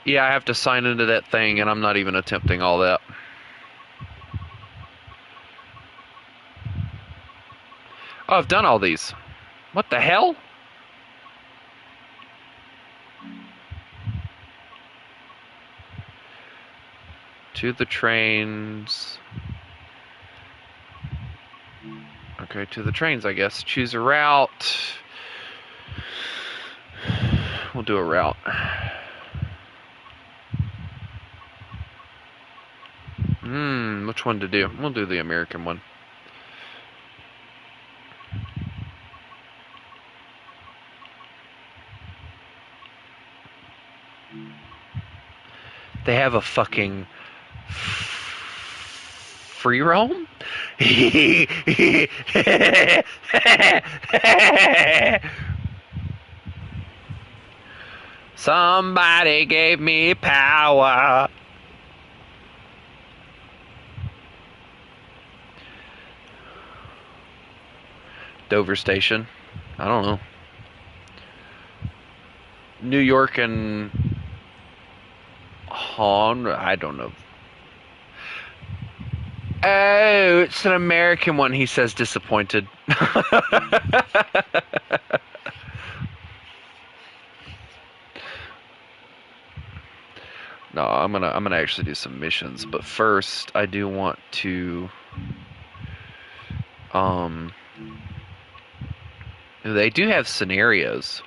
Yeah, I have to sign into that thing, and I'm not even attempting all that. Oh, I've done all these. What the hell? To the trains. Okay, to the trains, I guess. Choose a route. We'll do a route. Which one to do? We'll do the American one. They have a fucking free roam? Somebody gave me power. Dover Station. I don't know. New York and Han. I don't know. Oh, it's an American one, he says, disappointed. No, I'm gonna actually do some missions, but first I do want to they do have scenarios.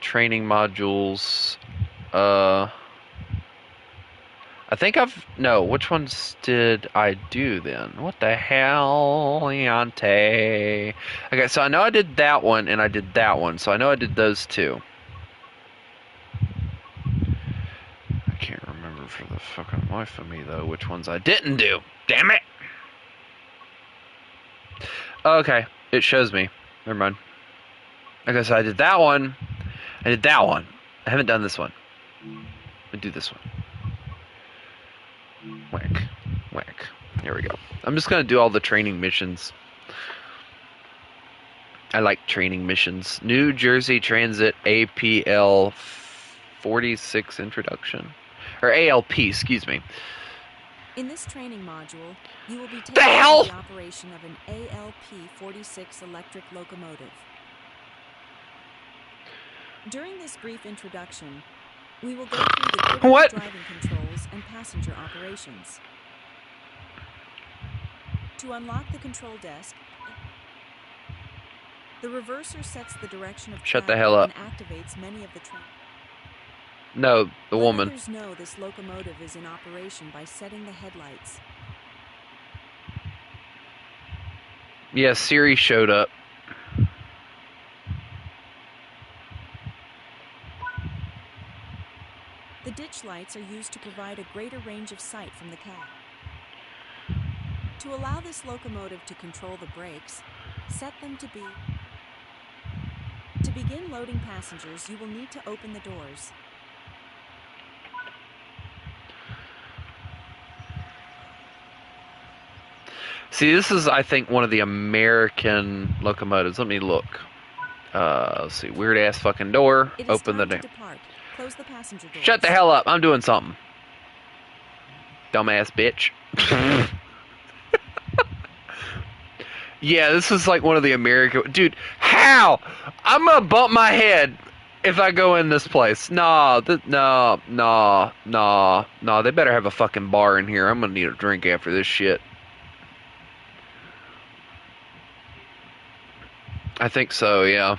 Training modules. I I think no, which ones did I do then? What the hell, Leonte? Okay, so I know I did that one and I did that one, so I know I did those two. I can't remember for the fucking life of me, though, which ones I didn't do. Damn it! Okay, it shows me. Never mind. Okay, so I did that one. I did that one. I haven't done this one. Let me do this one. Whack. Whack. Here we go. I'm just gonna do all the training missions. I like training missions. New Jersey Transit APL 46 introduction. Or ALP, excuse me. In this training module, you will be taken hell? through the operation of an ALP-46 electric locomotive. During this brief introduction, we will go through the critical What? driving controls and passenger operations. To unlock the control desk, the reverser sets the direction of Shut the travel hell up. and activates many of the trains. No, the Let woman. others know this locomotive is in operation by setting the headlights. Yeah, Siri showed up. The ditch lights are used to provide a greater range of sight from the cab. To allow this locomotive to control the brakes, set them to be. To begin loading passengers, you will need to open the doors. See, this is, I think, one of the American locomotives. Let me look. Let's see. Weird ass fucking door. It is Open the time damn. to depart. Close the passenger doors. Shut the hell up. I'm doing something. Dumbass bitch. Yeah, this is like one of the American. Dude, how? I'm gonna bump my head if I go in this place. Nah, nah. They better have a fucking bar in here. I'm gonna need a drink after this shit. I think so, yeah.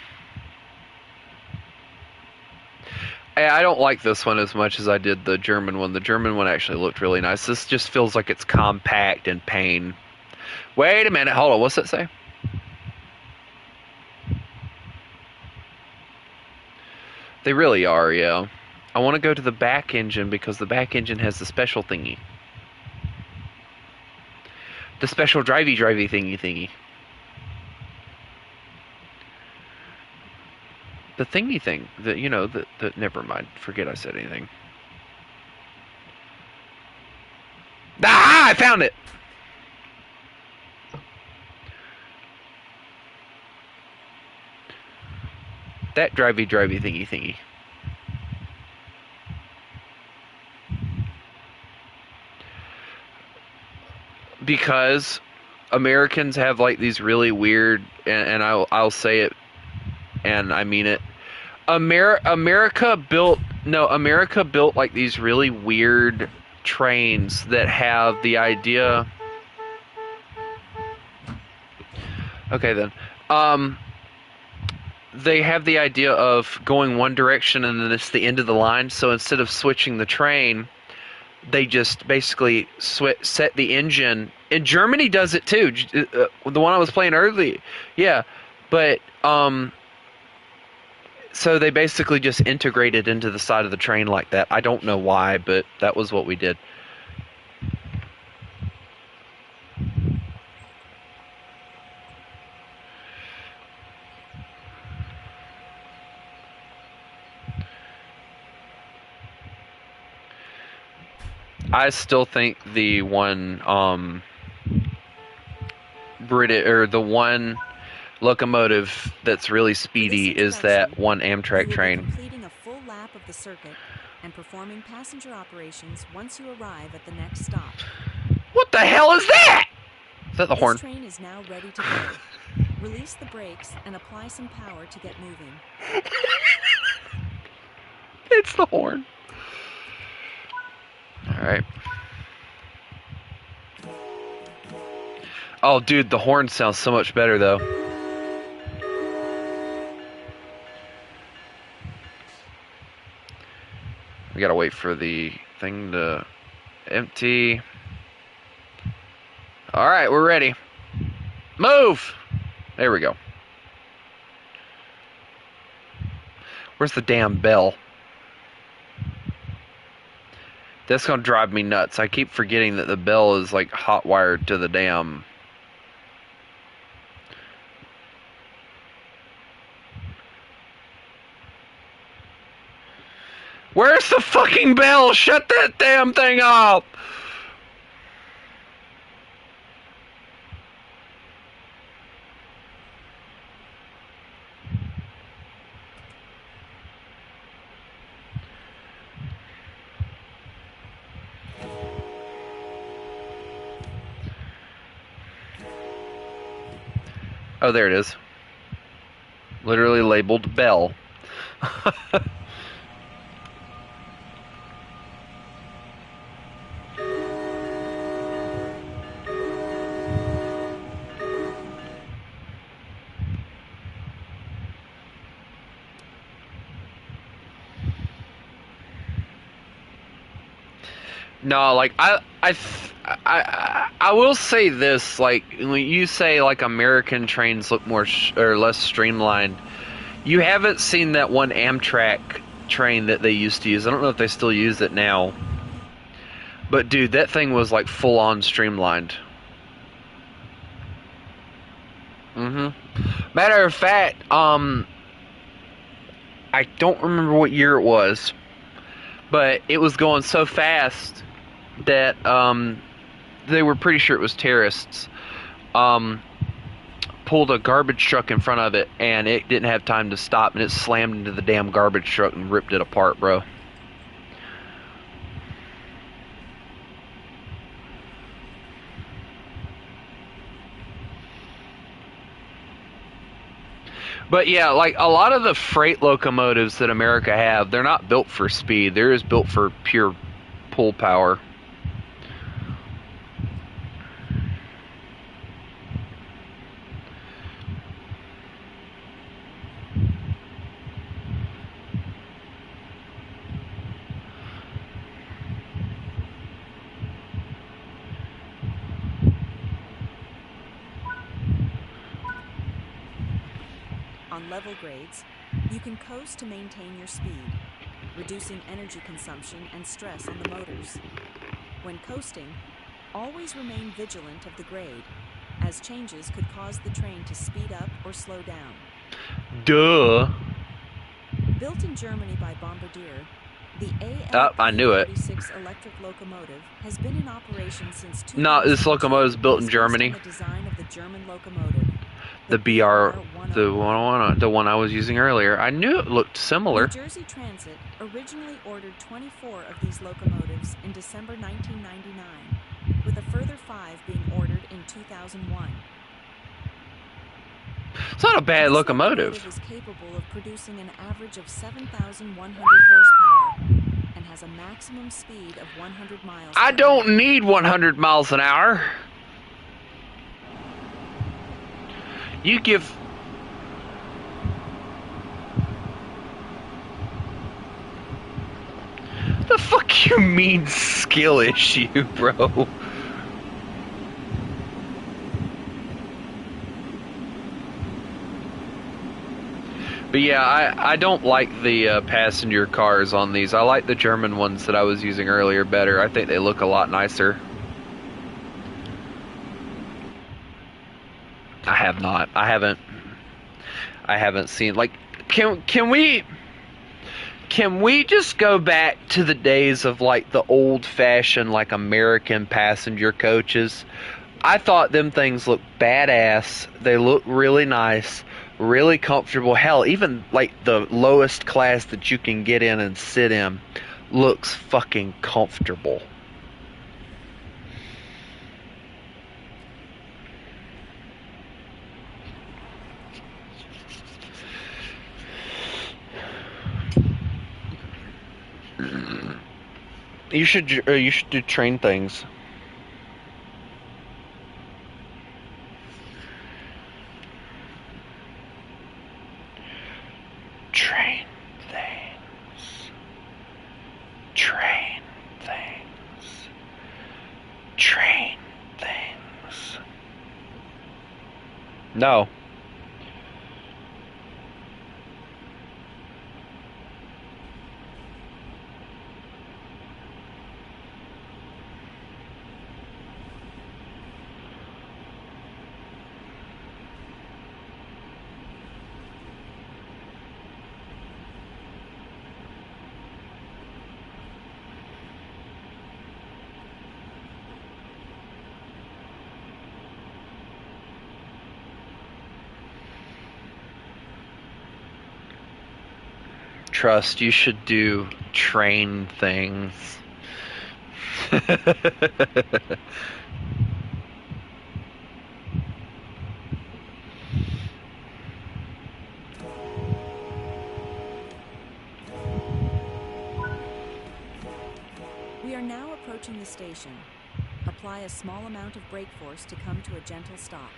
I don't like this one as much as I did the German one. The German one actually looked really nice. This just feels like it's compact and pain. Wait a minute, hold on. What's that say? They really are, yeah. I want to go to the back engine because the back engine has the special thingy. The special drivey thingy. The thingy thing. Never mind. Forget I said anything. Ah, I found it! That drivey thingy. Because Americans have like these really weird, and I'll say it, and I mean it. America built like these really weird trains that have the idea. Okay then. They have the idea of going one direction and then it's the end of the line. So instead of switching the train, they just basically set the engine. And Germany does it too. The one I was playing early, yeah. But so they basically just integrate it into the side of the train like that. I don't know why, but that was what we did. I still think the one the one locomotive that's really speedy is that one Amtrak train. You will be completing a full lap of the circuit and performing passenger operations once you arrive at the next stop. What the hell is that? Is that the horn? This train is now ready to go. Release the brakes and apply some power to get moving. It's the horn. Alright. Oh, dude, the horn sounds so much better, though. We gotta wait for the thing to Empty. Alright, we're ready. Move! There we go. Where's the damn bell? That's gonna drive me nuts. I keep forgetting that the bell is like hot wired to the damn. Where's the fucking bell? Shut that damn thing off! Oh, there it is. Literally labeled bell. No, like I will say this, like when you say like American trains look more or less streamlined, you haven't seen that one Amtrak train that they used to use. I don't know if they still use it now, but dude, that thing was like full on streamlined. Matter of fact, I don't remember what year it was, but it was going so fast that they were pretty sure it was terrorists. Pulled a garbage truck in front of it, and it didn't have time to stop, and it slammed into the damn garbage truck and ripped it apart, bro. But yeah, like a lot of the freight locomotives that America have, they're not built for speed. They're just built for pure pull power. On level grades, you can coast to maintain your speed, reducing energy consumption and stress on the motors. When coasting, always remain vigilant of the grade, as changes could cause the train to speed up or slow down. Duh. Built in Germany by Bombardier, the I knew it. AL-36 electric locomotive has been in operation since 2002. No, this locomotive is built in Germany. The design of the German locomotive. The BR, the one I was using earlier. I knew it looked similar. New Jersey Transit originally ordered 24 of these locomotives in December 1999, with a further 5 being ordered in 2001. It's not a bad locomotive. Is capable of producing an average of 7,100 horsepower and has a maximum speed of 100 miles. I don't need 100 miles an hour. You give... The fuck you mean skill issue, bro? But yeah, I don't like the passenger cars on these. I like the German ones that I was using earlier better. I think they look a lot nicer. I have not. I haven't seen, like, can we just go back to the days of like the old-fashioned like American passenger coaches? I thought them things looked badass. They look really nice, really comfortable. Hell, even like the lowest class that you can get in and sit in looks fucking comfortable. You should do train things. Train things. Train things. No. Trust, you should do train things. We are now approaching the station. Apply a small amount of brake force to come to a gentle stop.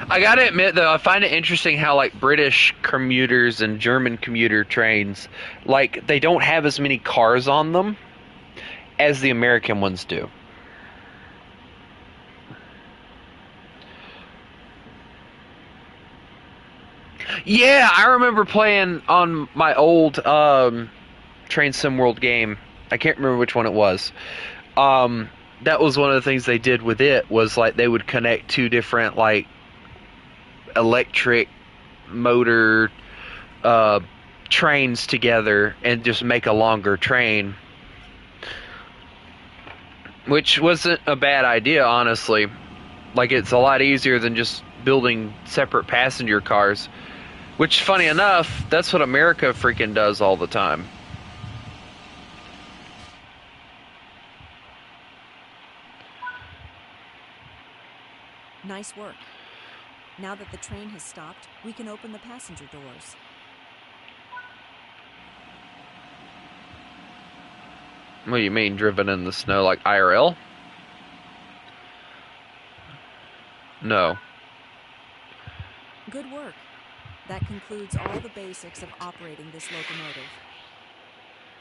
I gotta admit, though, I find it interesting how, like, British commuters and German commuter trains, like, they don't have as many cars on them as the American ones do. Yeah, I remember playing on my old Train Sim World game. I can't remember which one it was. That was one of the things they did with it, was, like, they would connect two different, like, electric motor trains together and just make a longer train, which wasn't a bad idea, honestly. Like, it's a lot easier than just building separate passenger cars, which, funny enough, that's what America freaking does all the time. Nice work. Now that the train has stopped, we can open the passenger doors. What do you mean, driven in the snow like IRL? No. Good work. That concludes all the basics of operating this locomotive.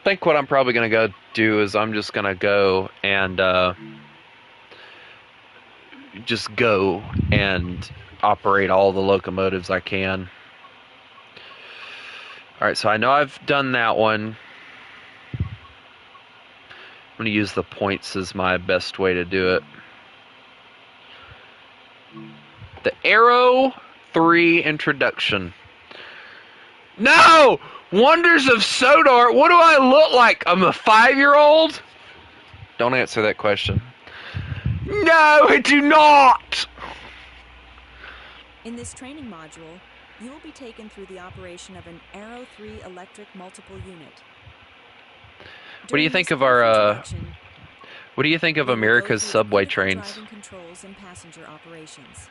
I think what I'm probably going to go do is I'm just going to go and operate all the locomotives I can. Alright, so I know I've done that one. I'm going to use the points as my best way to do it. The Aero 3 introduction. No! Wonders of Sodor! What do I look like? I'm a 5-year-old? Don't answer that question. No, I do not! In this training module, you will be taken through the operation of an Aero 3 electric multiple unit. What do you think of our what do you think of America's subway trains? Driving controls and passenger operations.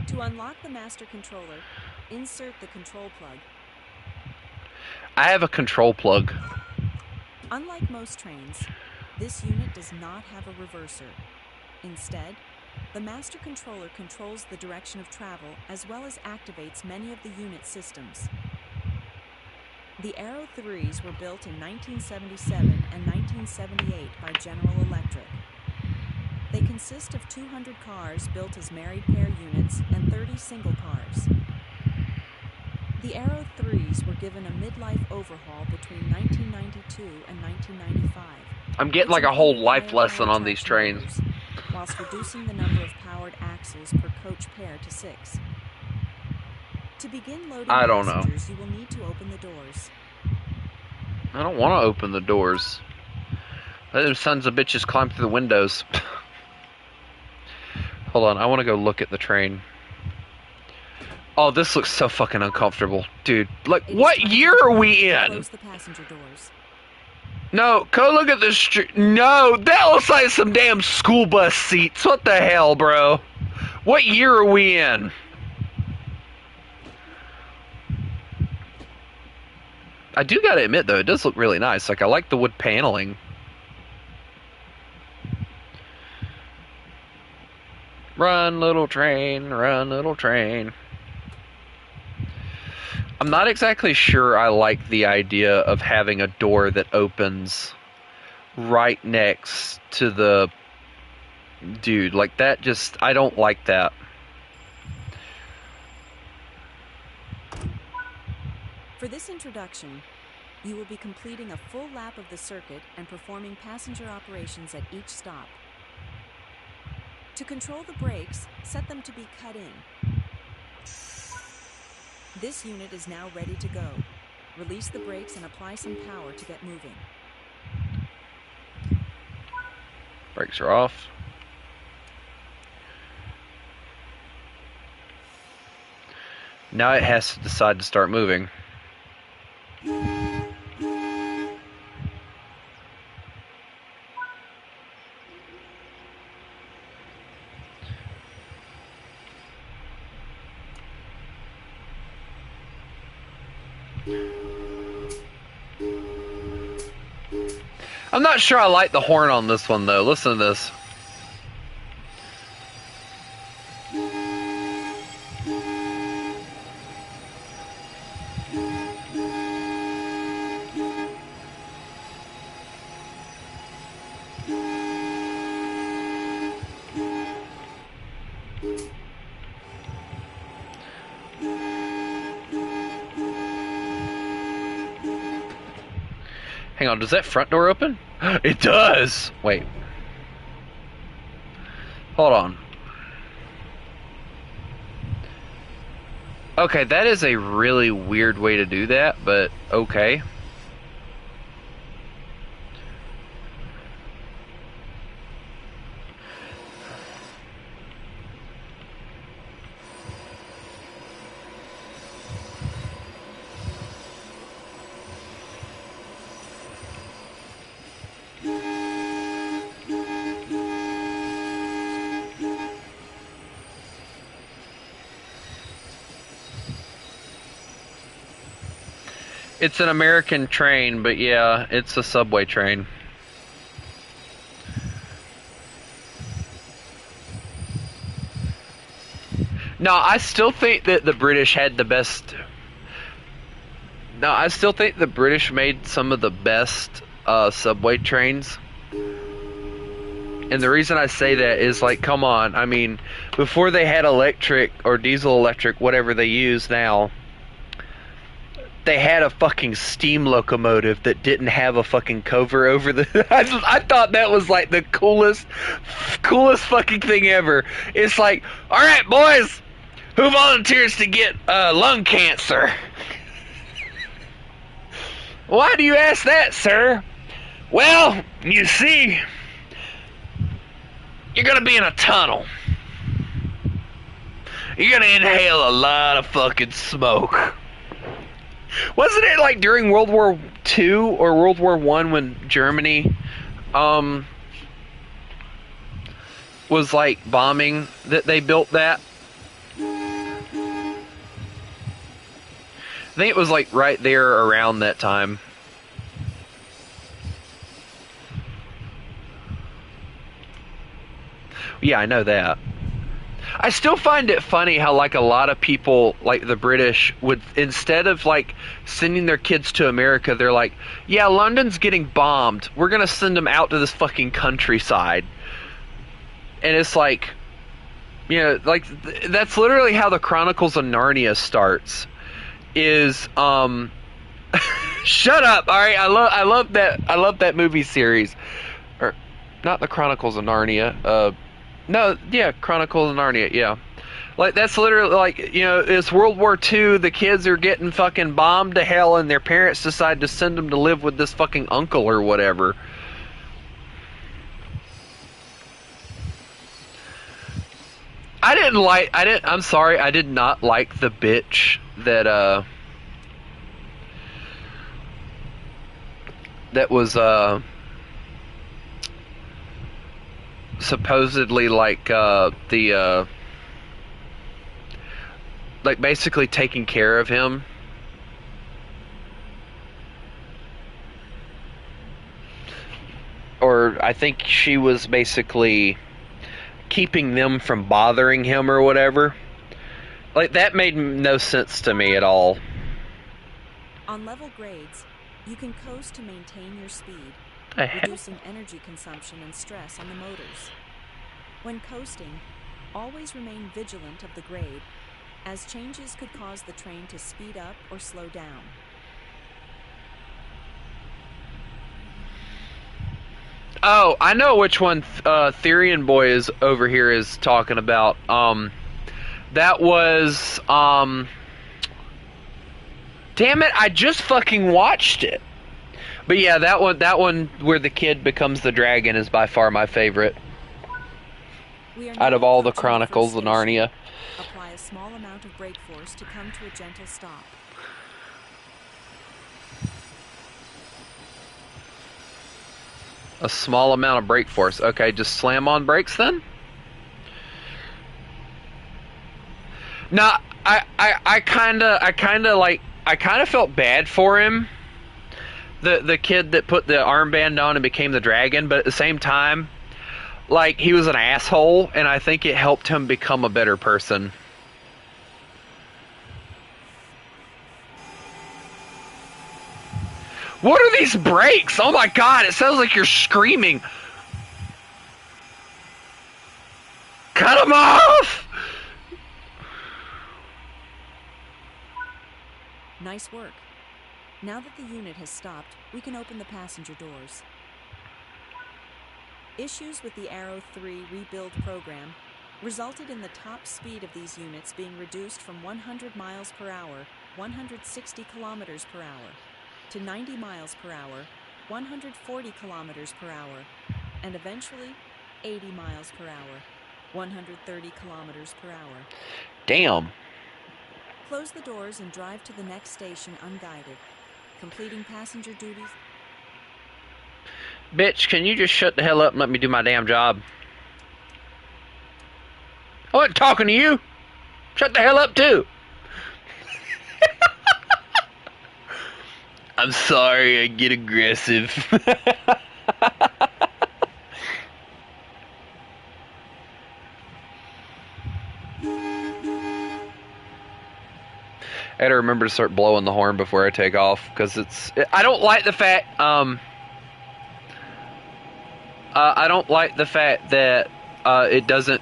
To unlock the master controller, insert the control plug. I have a control plug. Unlike most trains, this unit does not have a reverser. Instead, the master controller controls the direction of travel as well as activates many of the unit's systems. The Aero 3s were built in 1977 and 1978 by General Electric. They consist of 200 cars built as married pair units and 30 single cars. The Aero 3s were given a midlife overhaul between 1992 and 1995. I'm getting like a whole life lesson on these trains. Whilst reducing the number of powered axles per coach pair to 6. To begin loading passengers, you will need to open the doors. I don't want to open the doors. Let them sons of bitches climb through the windows. Hold on, I want to go look at the train. Oh, this looks so fucking uncomfortable. Dude, like, what year are we in? Close the passenger doors. No, go look at the street. No, that looks like some damn school bus seats. What the hell, bro? What year are we in? I do gotta admit, though, it does look really nice. Like, I like the wood paneling. Run, little train, run, little train. I'm not exactly sure I like the idea of having a door that opens right next to the dude. Like, that just, I don't like that. For this introduction, you will be completing a full lap of the circuit and performing passenger operations at each stop. To control the brakes, set them to be cut in. This unit is now ready to go. Release the brakes and apply some power to get moving. Brakes are off. Now it has to decide to start moving. I'm not sure I like the horn on this one, though. Listen to this. Hang on, does that front door open? It does! Wait. Hold on. Okay, that is a really weird way to do that, but okay. It's an American train, but yeah, it's a subway train. No, I still think that the British had the best... No, I still think the British made some of the best subway trains. And the reason I say that is, like, come on. I mean, before they had electric or diesel electric, whatever they use now... They had a fucking steam locomotive that didn't have a fucking cover over the... I thought that was like the coolest fucking thing ever. It's like, alright boys, who volunteers to get lung cancer? Why do you ask that, sir? Well, you see, you're gonna be in a tunnel. You're gonna inhale a lot of fucking smoke. Wasn't it like during World War II or World War I when Germany was like bombing that they built that? I think it was like right there around that time. Yeah, I know that. I still find it funny how, like, a lot of people, like the British, would, instead of, like, sending their kids to America, they're like, yeah, London's getting bombed. We're gonna send them out to this fucking countryside. And it's like, you know, like, that's literally how the Chronicles of Narnia starts. Is, shut up, alright? I love that movie series. Or, not the Chronicles of Narnia, no, yeah, Chronicles of Narnia, yeah. Like, that's literally, like, you know, it's World War II, the kids are getting fucking bombed to hell, and their parents decide to send them to live with this fucking uncle or whatever. I'm sorry, I did not like the bitch that, that was supposedly like like basically taking care of him. Or I think she was basically keeping them from bothering him or whatever. Like, that made no sense to me at all. On level grades, you can coast to maintain your speed, The hell? reducing energy consumption and stress on the motors. When coasting, always remain vigilant of the grade, as changes could cause the train to speed up or slow down. Oh, I know which one Therian Boy is over here is talking about. That was damn it, I just fucking watched it. But yeah, that one where the kid becomes the dragon is by far my favorite We are out now of all the approaching Chronicles of first station. Narnia. Apply a small amount of brake force to come to a gentle stop. A small amount of brake force. Okay, just slam on brakes then? Now, I kinda felt bad for him. The kid that put the armband on and became the dragon, but at the same time, like, he was an asshole, and I think it helped him become a better person. What are these brakes? Oh my god, it sounds like you're screaming. Cut them off! Nice work. Now that the unit has stopped, we can open the passenger doors. Issues with the Arrow 3 rebuild program resulted in the top speed of these units being reduced from 100 miles per hour, 160 kilometers per hour, to 90 miles per hour, 140 kilometers per hour, and eventually 80 miles per hour, 130 kilometers per hour. Damn. Close the doors and drive to the next station unguided, completing passenger duties. Bitch, can you just shut the hell up and let me do my damn job? I wasn't talking to you. Shut the hell up, too. I'm sorry, I get aggressive. I gotta remember to start blowing the horn before I take off, because I don't like the fact, I don't like the fact that, it doesn't,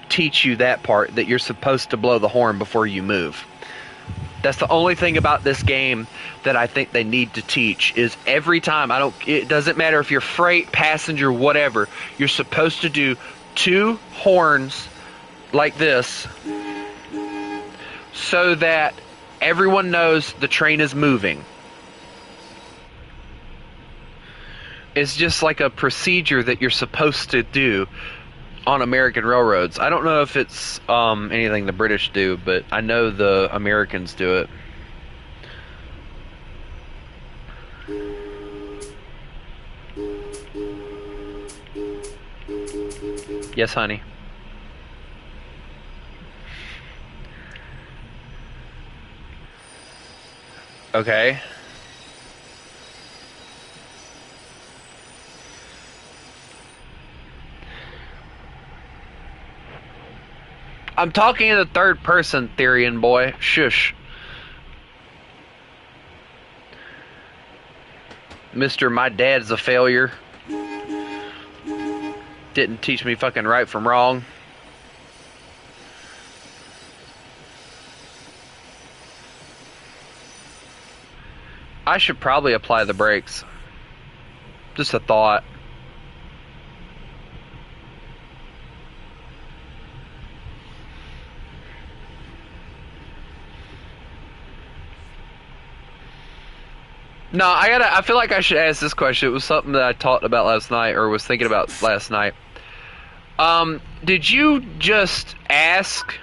teach you that part, that you're supposed to blow the horn before you move. That's the only thing about this game that I think they need to teach, is every time, it doesn't matter if you're freight, passenger, whatever, you're supposed to do 2 horns like this, so that everyone knows the train is moving. It's just like a procedure that you're supposed to do on American railroads. I don't know if it's anything the British do, but I know the Americans do it. Yes, honey. Okay. I'm talking in the third person, Therian Boy. Shush. Mr. My dad's a failure. Didn't teach me fucking right from wrong. I should probably apply the brakes. Just a thought. No, I feel like I should ask this question. It was something that I talked about last night, or was thinking about last night. Did you just ask?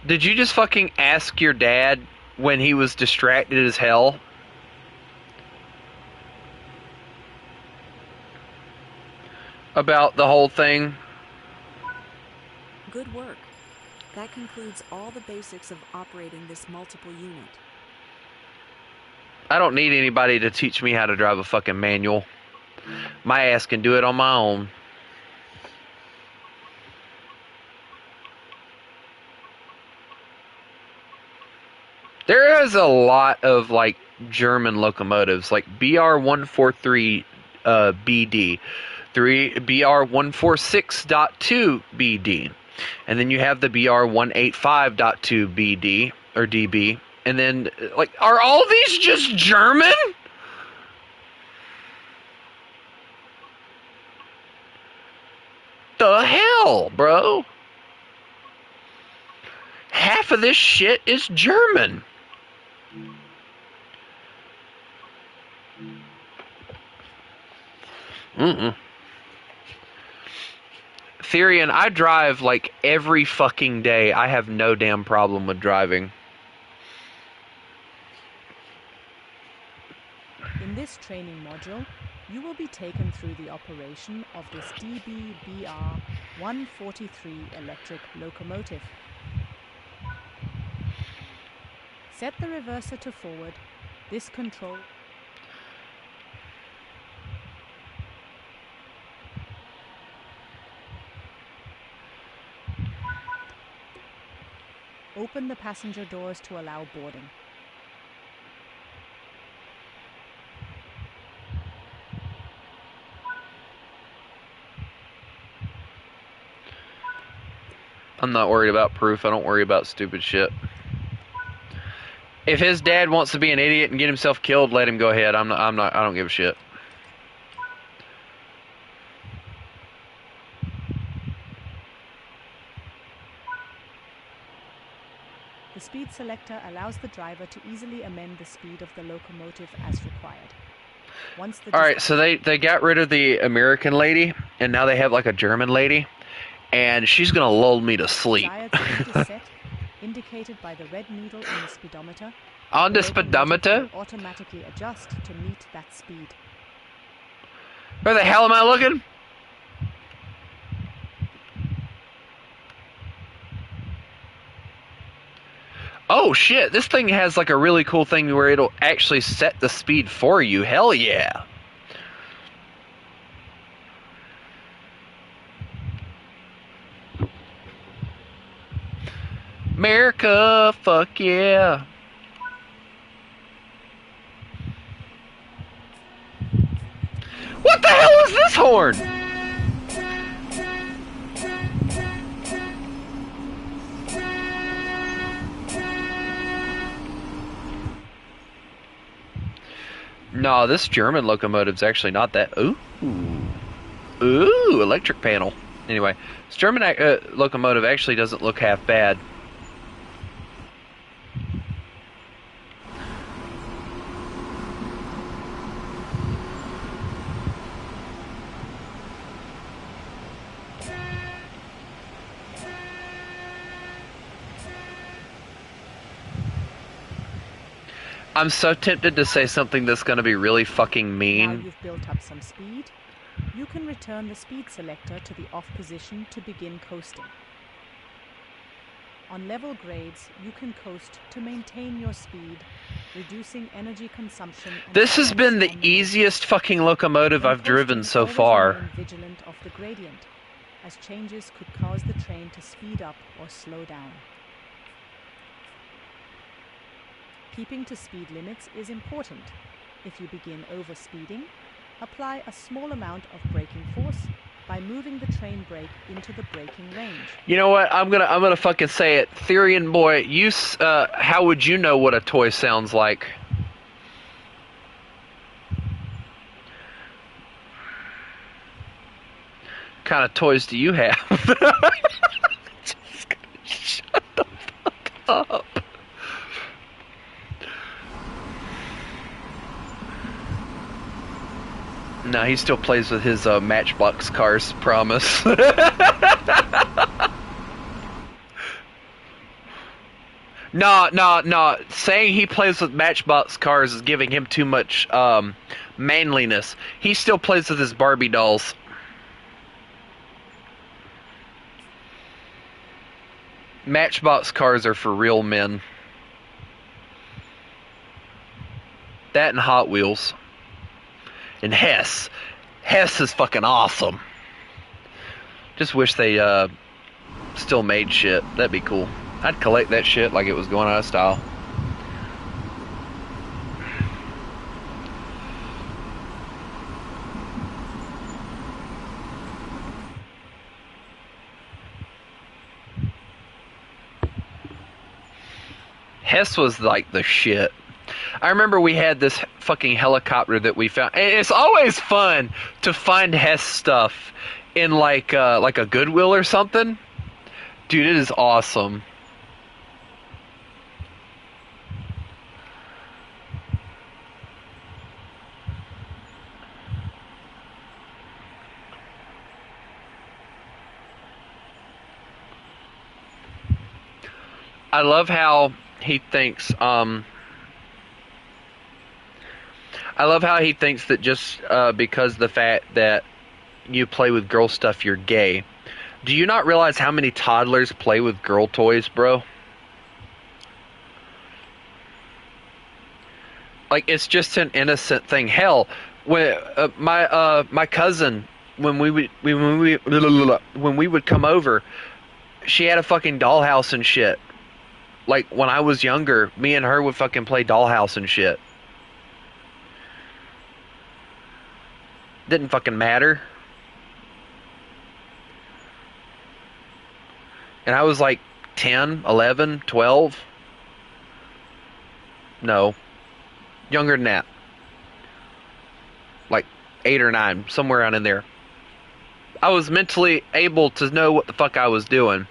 Did you just fucking ask your dad when he was distracted as hell. About the whole thing. Good work. That concludes all the basics of operating this multiple unit. I don't need anybody to teach me how to drive a fucking manual. My ass can do it on my own. There is a lot of like German locomotives, like BR-143 BD, BR-146.2 BD, and then you have the BR-185.2 BD or DB, and then like, are all these just German? The hell, bro? Half of this shit is German. Therian, I drive like every fucking day. I have no damn problem with driving. In this training module, you will be taken through the operation of this DB-BR 143 electric locomotive. Set the reverser to forward. This control... Open the passenger doors to allow boarding. I'm not worried about proof. I don't worry about stupid shit. If his dad wants to be an idiot and get himself killed, let him go ahead. I don't give a shit. The speed selector allows the driver to easily amend the speed of the locomotive as required. Once the Alright, so they got rid of the American lady, and now they have like a German lady, and she's gonna lull me to sleep. desired speed is set, indicated by the red needle in the speedometer. On the locomotive speedometer? will automatically adjust to meet that speed. Where the hell am I looking? Oh shit, this thing has like a really cool thing where it'll actually set the speed for you. Hell yeah. America, fuck yeah. What the hell is this horn? No, this German locomotive's actually not that. Ooh. Ooh, electric panel. Anyway, this German locomotive actually doesn't look half bad. I'm so tempted to say something that's going to be really fucking Now mean. you've built up some speed, you can return the speed selector to the off position to begin coasting. On level grades, you can coast to maintain your speed, reducing energy consumption. And This has been stress the on easiest fucking locomotive When I've driven coasting, so always far. remain vigilant of the gradient, as changes could cause the train to speed up or slow down. Keeping to speed limits is important. If you begin overspeeding, apply a small amount of braking force by moving the train brake into the braking range. You know what? I'm gonna fucking say it. Therian boy, how would you know what a toy sounds like? What kind of toys do you have? Just gonna shut the fuck up. No, he still plays with his Matchbox cars, promise. No. Saying he plays with Matchbox cars is giving him too much manliness. He still plays with his Barbie dolls. Matchbox cars are for real men. That and Hot Wheels. And Hess. Hess is fucking awesome. Just wish they still made shit. That'd be cool. I'd collect that shit like it was going out of style. Hess was like the shit. I remember we had this fucking helicopter that we found. And it's always fun to find Hess stuff in like a Goodwill or something. Dude, it is awesome. I love how he thinks that just because the fact that you play with girl stuff, you're gay. Do you not realize how many toddlers play with girl toys, bro? Like, it's just an innocent thing. Hell, when my cousin, when we would come over, she had a fucking dollhouse and shit. Like, when I was younger, me and her would fucking play dollhouse and shit. Didn't fucking matter. And I was like 10, 11, 12. No. Younger than that. Like 8 or 9, somewhere around in there. I was mentally able to know what the fuck I was doing.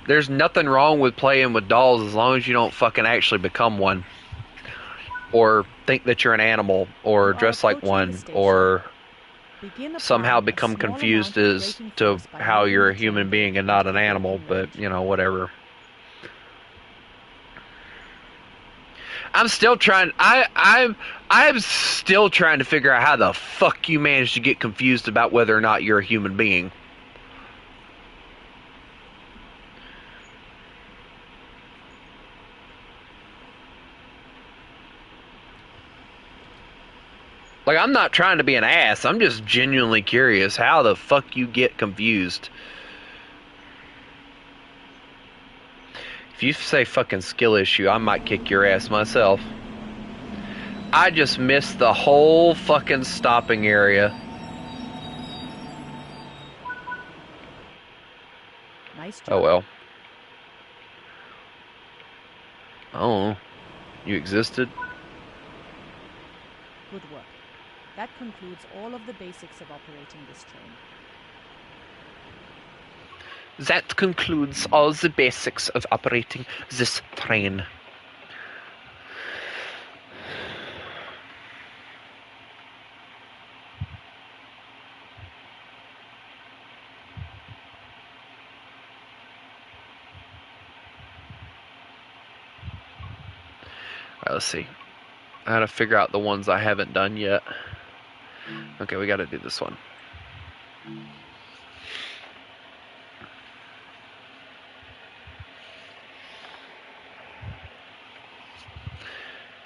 There's nothing wrong with playing with dolls as long as you don't fucking actually become one. Or think that you're an animal, or dress like one, or somehow become confused as to how you're a human being and not an animal, but, you know, whatever. I'm still trying, I'm still trying to figure out how the fuck you managed to get confused about whether or not you're a human being. Like, I'm not trying to be an ass. I'm just genuinely curious how the fuck you get confused. If you say fucking skill issue, I might kick your ass myself. I just missed the whole fucking stopping area. Nice job. Oh well. Oh, you existed? Good work. That concludes all of the basics of operating this train. That concludes all the basics of operating this train. Alright, let's see. I gotta figure out the ones I haven't done yet. Okay, we gotta do this one.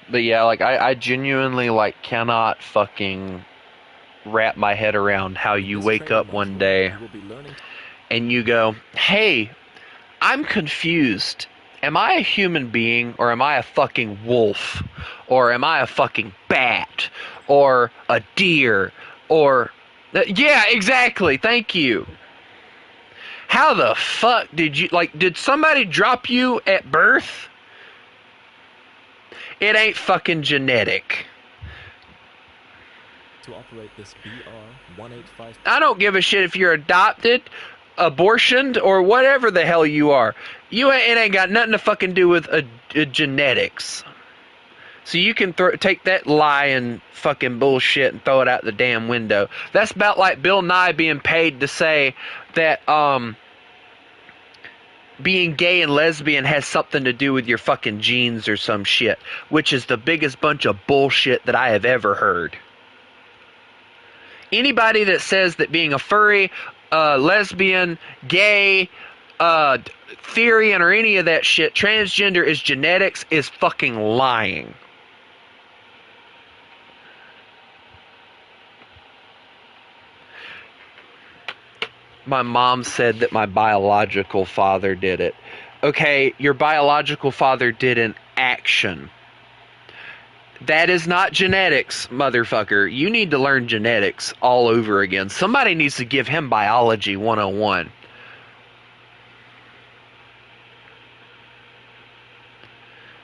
But yeah, like, I genuinely, like, cannot fucking wrap my head around how you wake up one day and you go, hey, I'm confused. Am I a human being, or am I a fucking wolf? Or am I a fucking bat? Or a deer? Or... yeah, exactly, thank you. How the fuck did you... like, did somebody drop you at birth? It ain't fucking genetic. To operate this BR-185... I don't give a shit if you're adopted, abortioned, or whatever the hell you are. It ain't got nothing to fucking do with a genetics. So you can take that lie and fucking bullshit and throw it out the damn window. That's about like Bill Nye being paid to say that being gay and lesbian has something to do with your fucking genes or some shit, which is the biggest bunch of bullshit that I have ever heard. Anybody that says that being a furry, lesbian, gay, Therian, or any of that shit, transgender is genetics, is fucking lying. My mom said that my biological father did it. Okay, your biological father did an action. That is not genetics, motherfucker. You need to learn genetics all over again. Somebody needs to give him biology 101.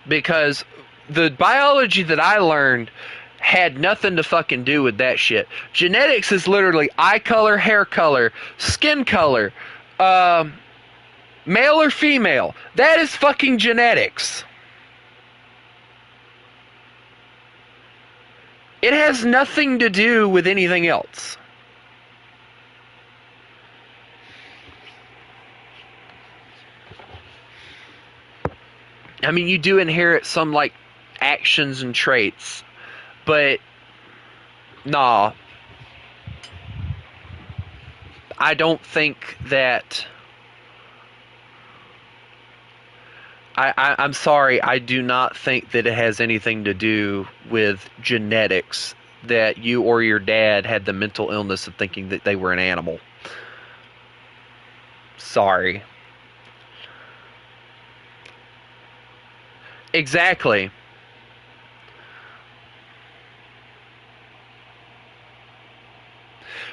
Because the biology that I learned had nothing to fucking do with that shit. Genetics is literally eye color, hair color, skin color, male or female. That is fucking genetics. It has nothing to do with anything else. I mean, you do inherit some, like, actions and traits. But, nah. I don't think that... I'm sorry, I do not think that it has anything to do with genetics, that you or your dad had the mental illness of thinking that they were an animal. Sorry. Exactly.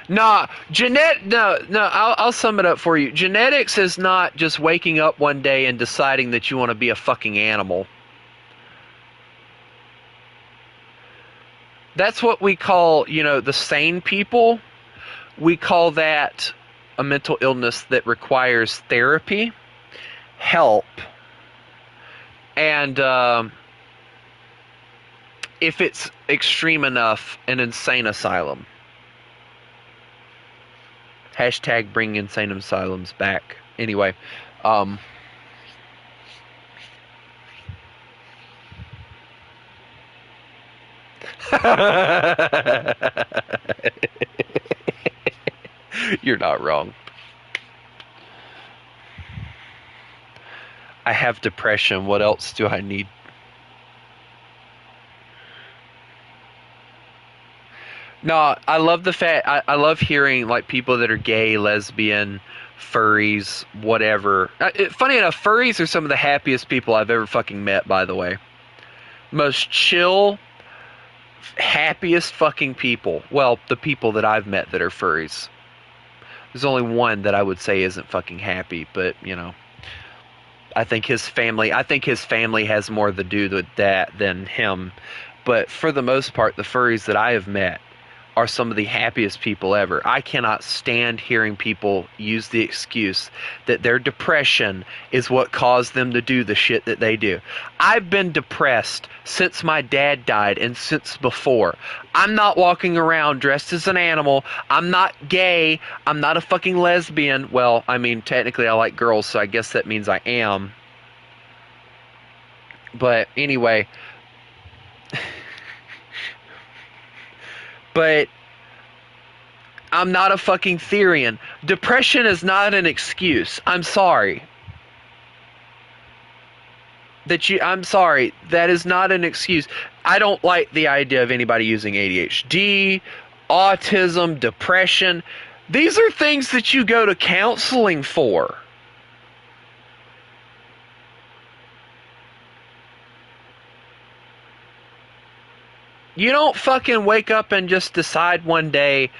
No, I'll sum it up for you. Genetics is not just waking up one day and deciding that you want to be a fucking animal. That's what we call, the sane people. We call that a mental illness that requires therapy, help, and if it's extreme enough, an insane asylum. Hashtag bring insane asylums back. Anyway, you're not wrong. I have depression. What else do I need? No, I love the fact, I love hearing, like, people that are gay, lesbian, furries, whatever. Funny enough, furries are some of the happiest people I've ever fucking met, by the way. Most chill, happiest fucking people. Well, the people that I've met that are furries. There's only one that I would say isn't fucking happy, but, I think his family has more to do with that than him. But for the most part, the furries that I have met are some of the happiest people ever. I cannot stand hearing people use the excuse that their depression is what caused them to do the shit that they do. I've been depressed since my dad died and since before. I'm not walking around dressed as an animal. I'm not gay. I'm not a fucking lesbian. Well, I mean, technically I like girls, so I guess that means I am. But anyway... But I'm not a fucking Therian. Depression is not an excuse. I'm sorry. I'm sorry. That is not an excuse. I don't like the idea of anybody using ADHD, autism, depression. These are things that you go to counseling for. You don't fucking wake up and just decide one day,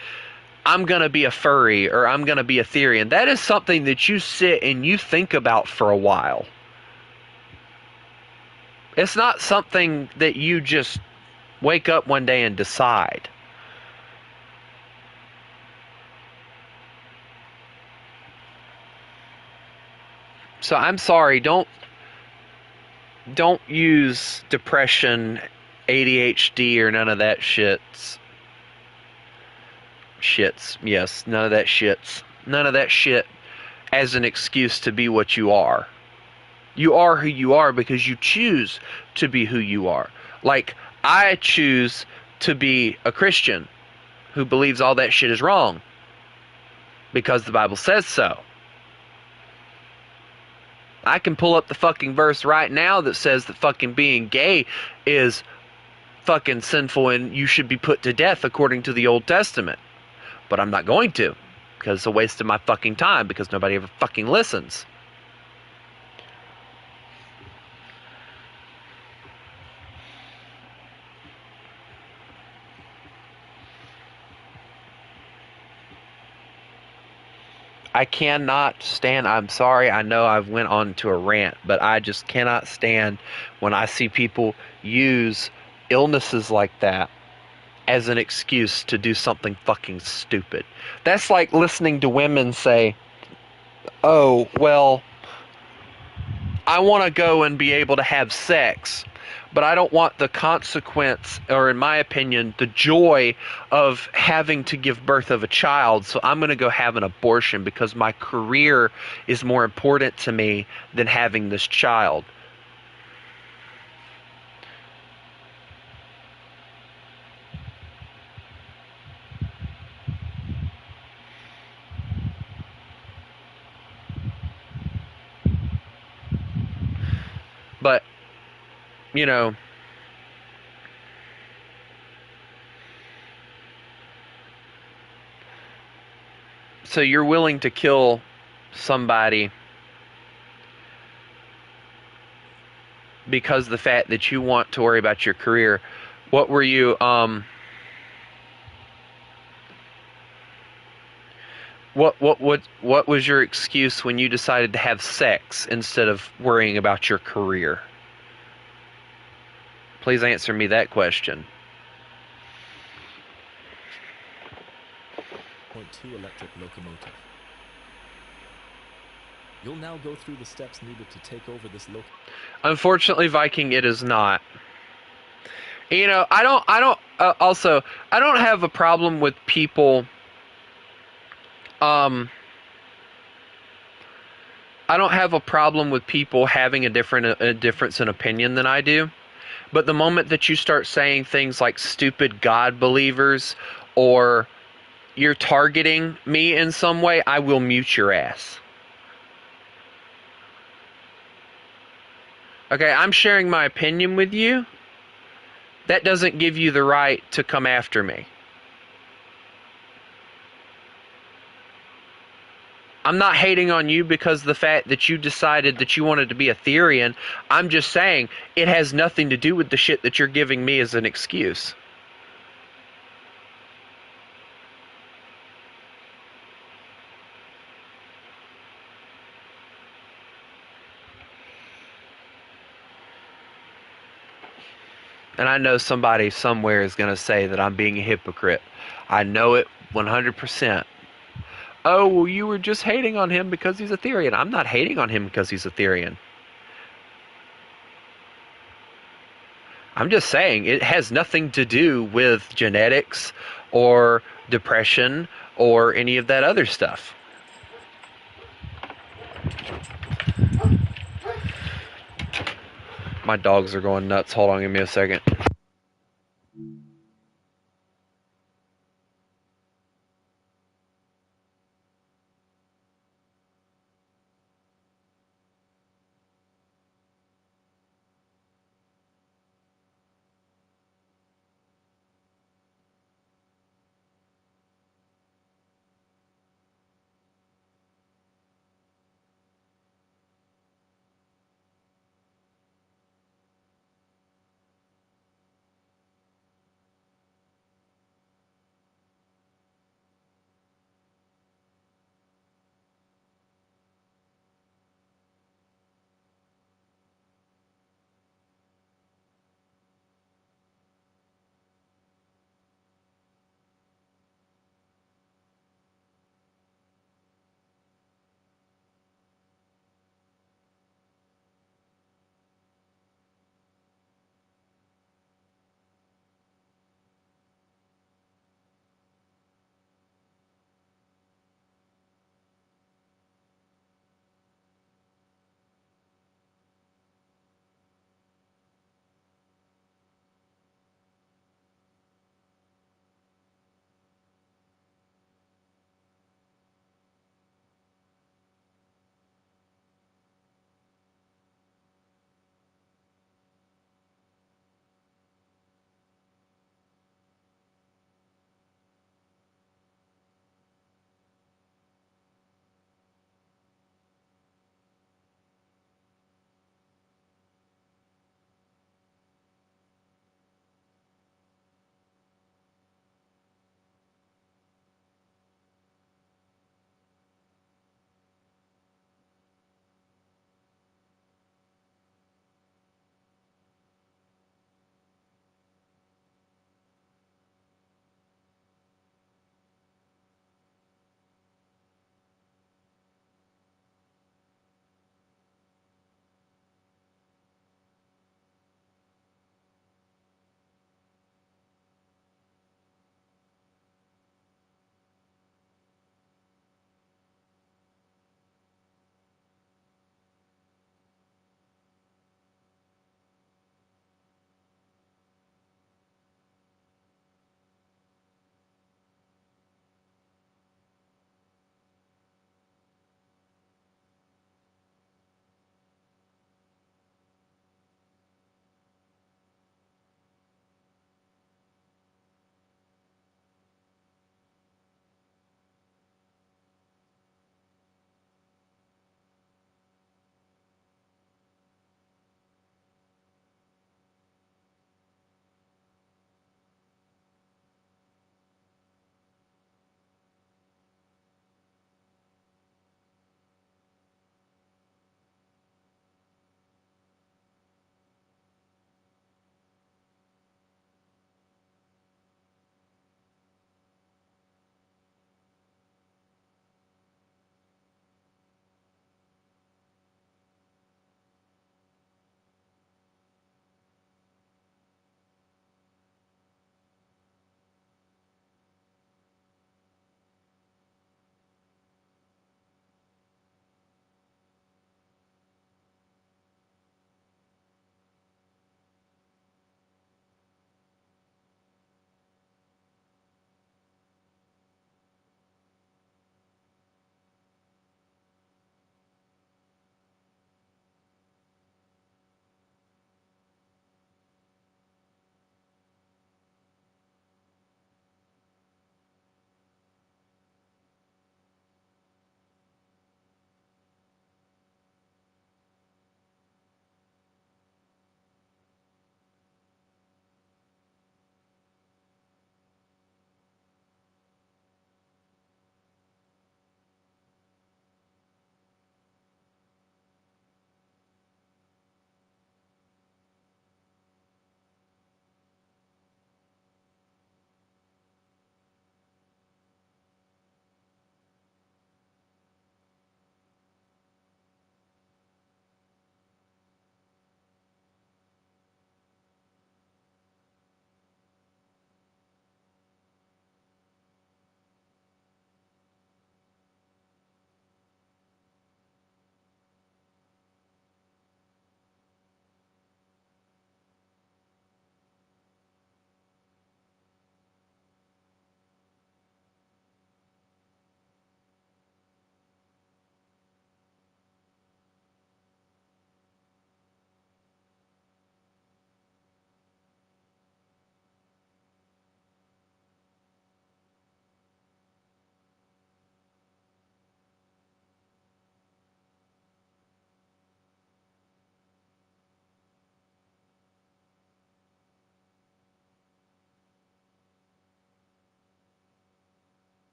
I'm going to be a furry or I'm going to be a Therian. That is something that you sit and you think about for a while. It's not something that you just wake up one day and decide. So I'm sorry, don't use depression ADHD or none of that shits. Yes, none of that shits. None of that shit as an excuse to be what you are. You are who you are because you choose to be who you are. Like, I choose to be a Christian who believes all that shit is wrong because the Bible says so. I can pull up the fucking verse right now that says that fucking being gay is fucking sinful and you should be put to death according to the Old Testament. But I'm not going to, because it's a waste of my fucking time, because nobody ever fucking listens. I cannot stand, I'm sorry, I know I've went on to a rant, but I just cannot stand when I see people use illnesses like that as an excuse to do something fucking stupid. That's like listening to women say, oh, well, I want to go and be able to have sex, but I don't want the consequence, or in my opinion, the joy of having to give birth of a child, so I'm going to go have an abortion because my career is more important to me than having this child. But, you know, so you're willing to kill somebody because of the fact that you want to worry about your career. What were you, what was your excuse when you decided to have sex instead of worrying about your career? Please answer me that question. Point 2 electric locomotive. You'll now go through the steps needed to take over this Unfortunately, Viking, it is not. You know, I don't have a problem with people, I don't have a problem with people having a difference in opinion than I do. But the moment that you start saying things like stupid God believers, or you're targeting me in some way, I will mute your ass. Okay, I'm sharing my opinion with you. That doesn't give you the right to come after me. I'm not hating on you because of the fact that you decided that you wanted to be a Therian. I'm just saying it has nothing to do with the shit that you're giving me as an excuse. And I know somebody somewhere is going to say that I'm being a hypocrite. I know it 100%. Oh, well, you were just hating on him because he's a Therian. I'm not hating on him because he's a Therian. I'm just saying it has nothing to do with genetics or depression or any of that other stuff. My dogs are going nuts. Hold on, give me a second.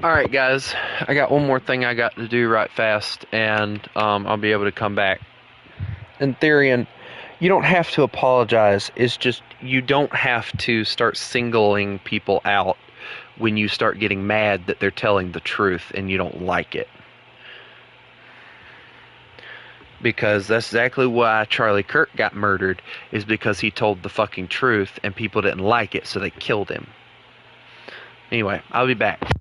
Alright, guys. I got one more thing I got to do right fast, and I'll be able to come back. And Therian, you don't have to apologize. It's just you don't have to start singling people out when you start getting mad that they're telling the truth and you don't like it. Because that's exactly why Charlie Kirk got murdered, is because he told the fucking truth and people didn't like it, so they killed him. Anyway, I'll be back.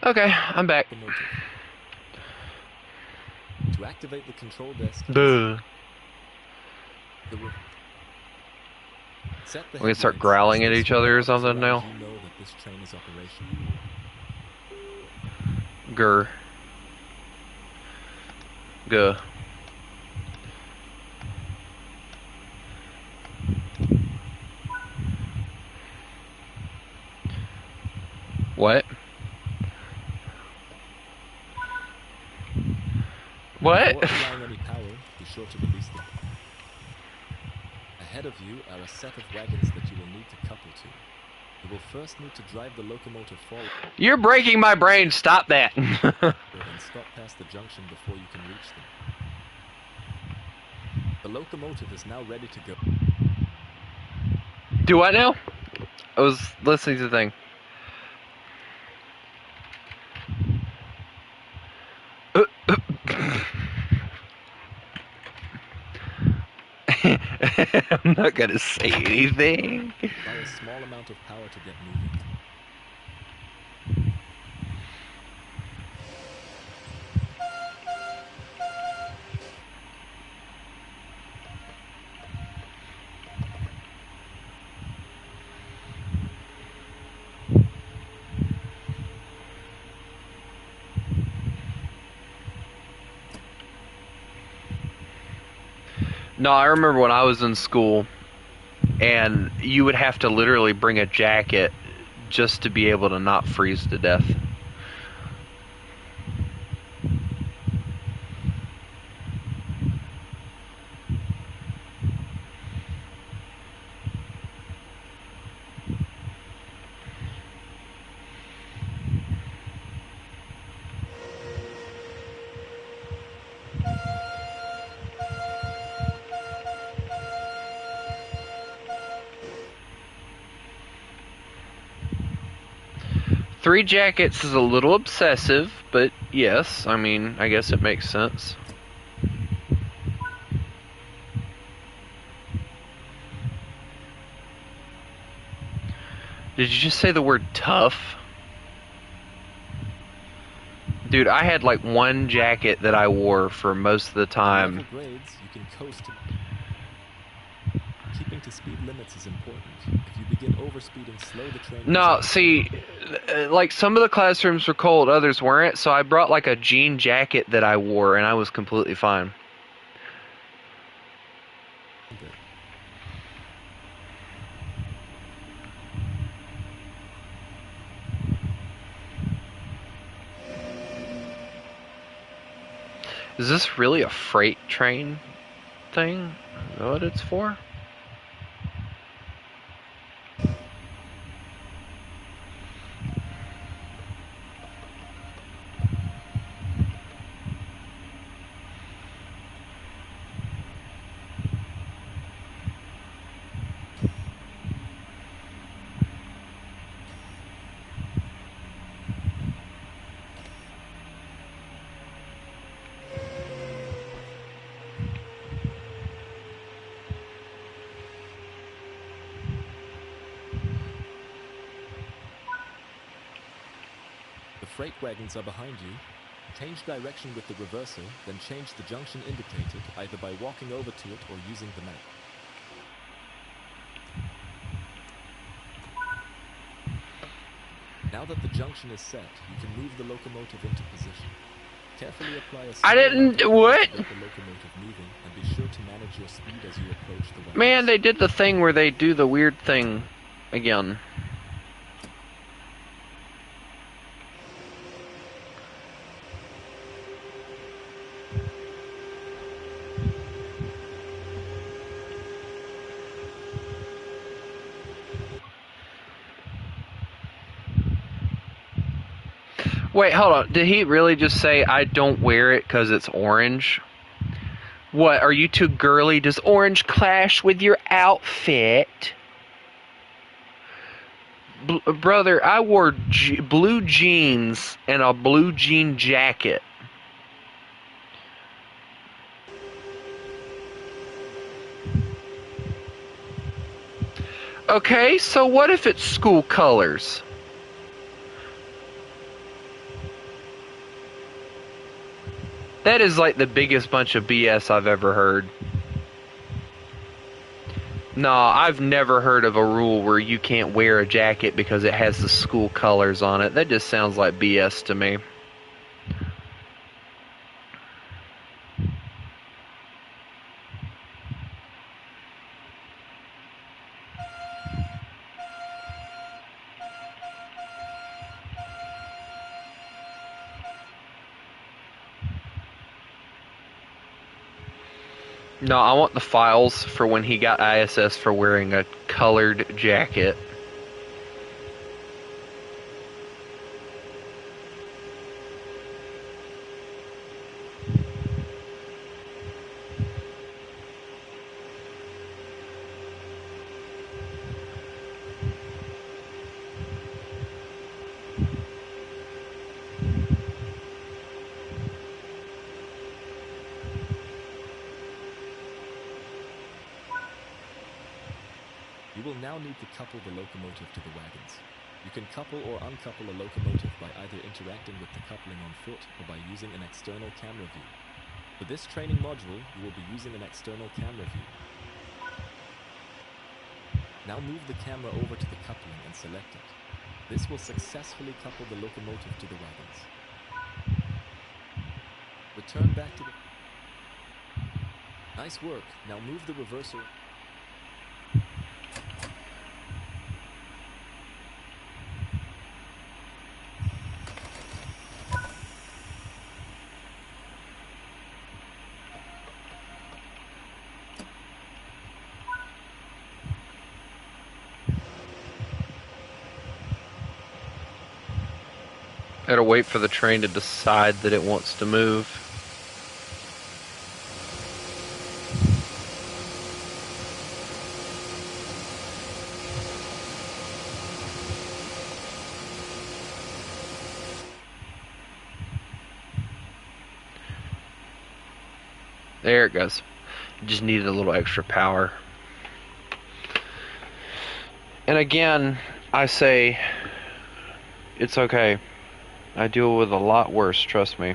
Okay, I'm back. Locomotive. To activate the control desk, Duh. the re- set the We can start headlights growling so at they each swirl other or as something long as now. you know that this train is operational. Grr. Guh. What? What? Before applying any power, be sure to release them. Ahead of you are a set of wagons that you will need to couple to. You will first need to drive the locomotive forward You're breaking my brain. Stop that. and stop past the junction before you can reach them. The locomotive is now ready to go. Do what now? I was listening to the thing. I'm not gonna say anything. Apply a small amount of power to get moving. No, I remember when I was in school, and you would have to literally bring a jacket just to be able to not freeze to death. Three jackets is a little obsessive, but yes, I mean, I guess it makes sense. Did you just say the word tough? Dude, I had like one jacket that I wore for most of the At time. level grades, you can coast to... Keeping to speed limits is important. If you begin overspeeding, slow the train. No, see, like some of the classrooms were cold, others weren't, so I brought like a jean jacket that I wore, and I was completely fine. Is this really a freight train thing? Is that what it's for? The freight wagons are behind you. Change direction with the reverser, then change the junction indicated, either by walking over to it or using the map. Now that the junction is set, you can move the locomotive into position. Carefully apply a I didn't- small what? amount of pressure to get the locomotive moving, and be sure to manage your speed as you approach the wagons. Man, they did the thing where they do the weird thing again. Wait, hold on. Did he really just say, I don't wear it because it's orange? What, are you too girly? Does orange clash with your outfit? Brother, I wore blue jeans and a blue jean jacket. Okay, so what if it's school colors? That is like the biggest bunch of BS I've ever heard. No, I've never heard of a rule where you can't wear a jacket because it has the school colors on it. That just sounds like BS to me. No, I want the files for when he got ISS for wearing a colored jacket. You will now need to couple the locomotive to the wagons. You can couple or uncouple a locomotive by either interacting with the coupling on foot or by using an external camera view. For this training module, you will be using an external camera view. Now move the camera over to the coupling and select it. This will successfully couple the locomotive to the wagons. Return back to the... Nice work. Now move the reverser... Gotta wait for the train to decide that it wants to move. There it goes. Just needed a little extra power. And again, I say, it's okay. I deal with a lot worse, trust me.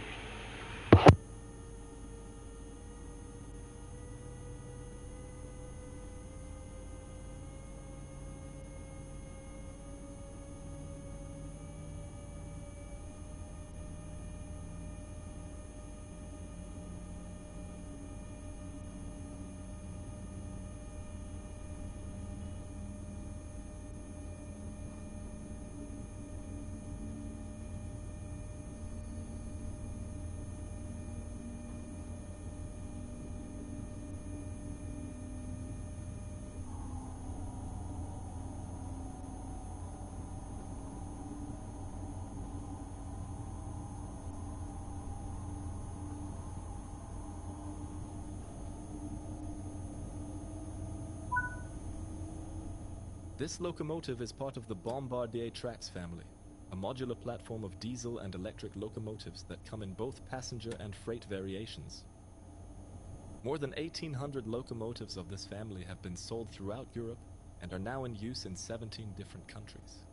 This locomotive is part of the Bombardier Trax family, a modular platform of diesel and electric locomotives that come in both passenger and freight variations. More than 1,800 locomotives of this family have been sold throughout Europe and are now in use in 17 different countries.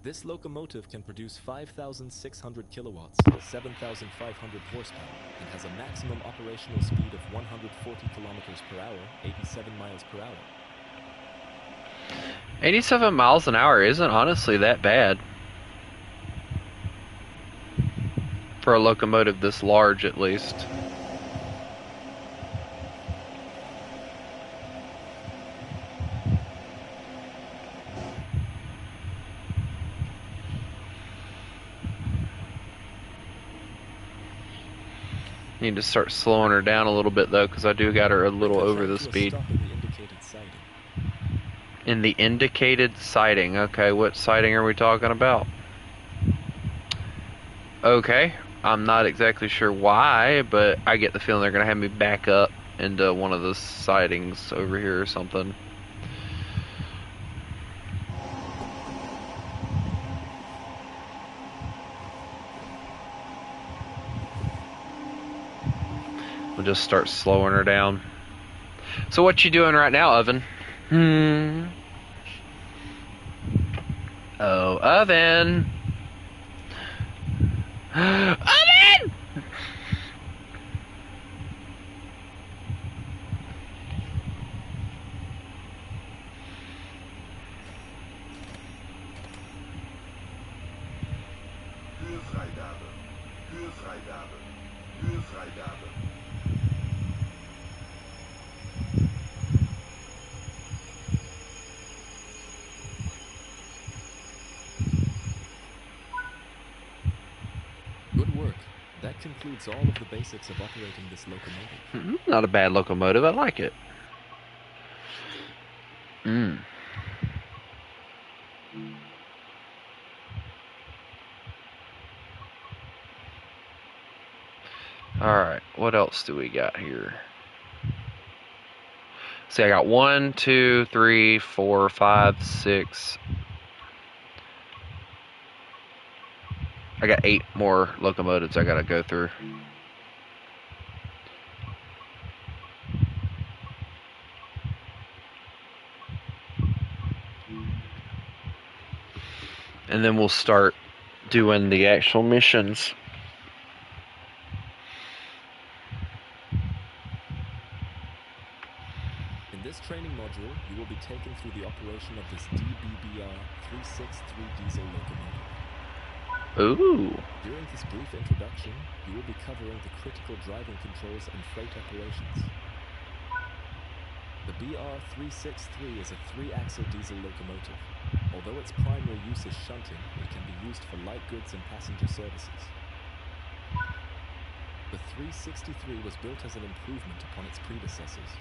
This locomotive can produce 5,600 kilowatts, 7,500 horsepower, and has a maximum operational speed of 140 kilometers per hour, 87 miles per hour. 87 miles an hour isn't honestly that bad. For a locomotive this large, at least. Need to start slowing her down a little bit though, because I do got her a little over the speed. In the indicated siding. Okay, what siding are we talking about? Okay, I'm not exactly sure why, but I get the feeling they're going to have me back up into one of the sidings over here or something. We'll just start slowing her down. So what you doing right now, Oven? Oh, Oven! Oven! Ölfreigabe. Ölfreigabe. Good work. That concludes all of the basics of operating this locomotive. Not a bad locomotive. I like it. Mm. Alright, what else do we got here? See, I got 1, 2, 3, 4, 5, 6. I got 8 more locomotives I gotta go through. And then we'll start doing the actual missions. In this training module, you will be taken through the operation of this DBBR 363 diesel locomotive. Ooh. During this brief introduction, you will be covering the critical driving controls and freight operations. The BR-363 is a 3-axle diesel locomotive. Although its primary use is shunting, it can be used for light goods and passenger services. The 363 was built as an improvement upon its predecessors,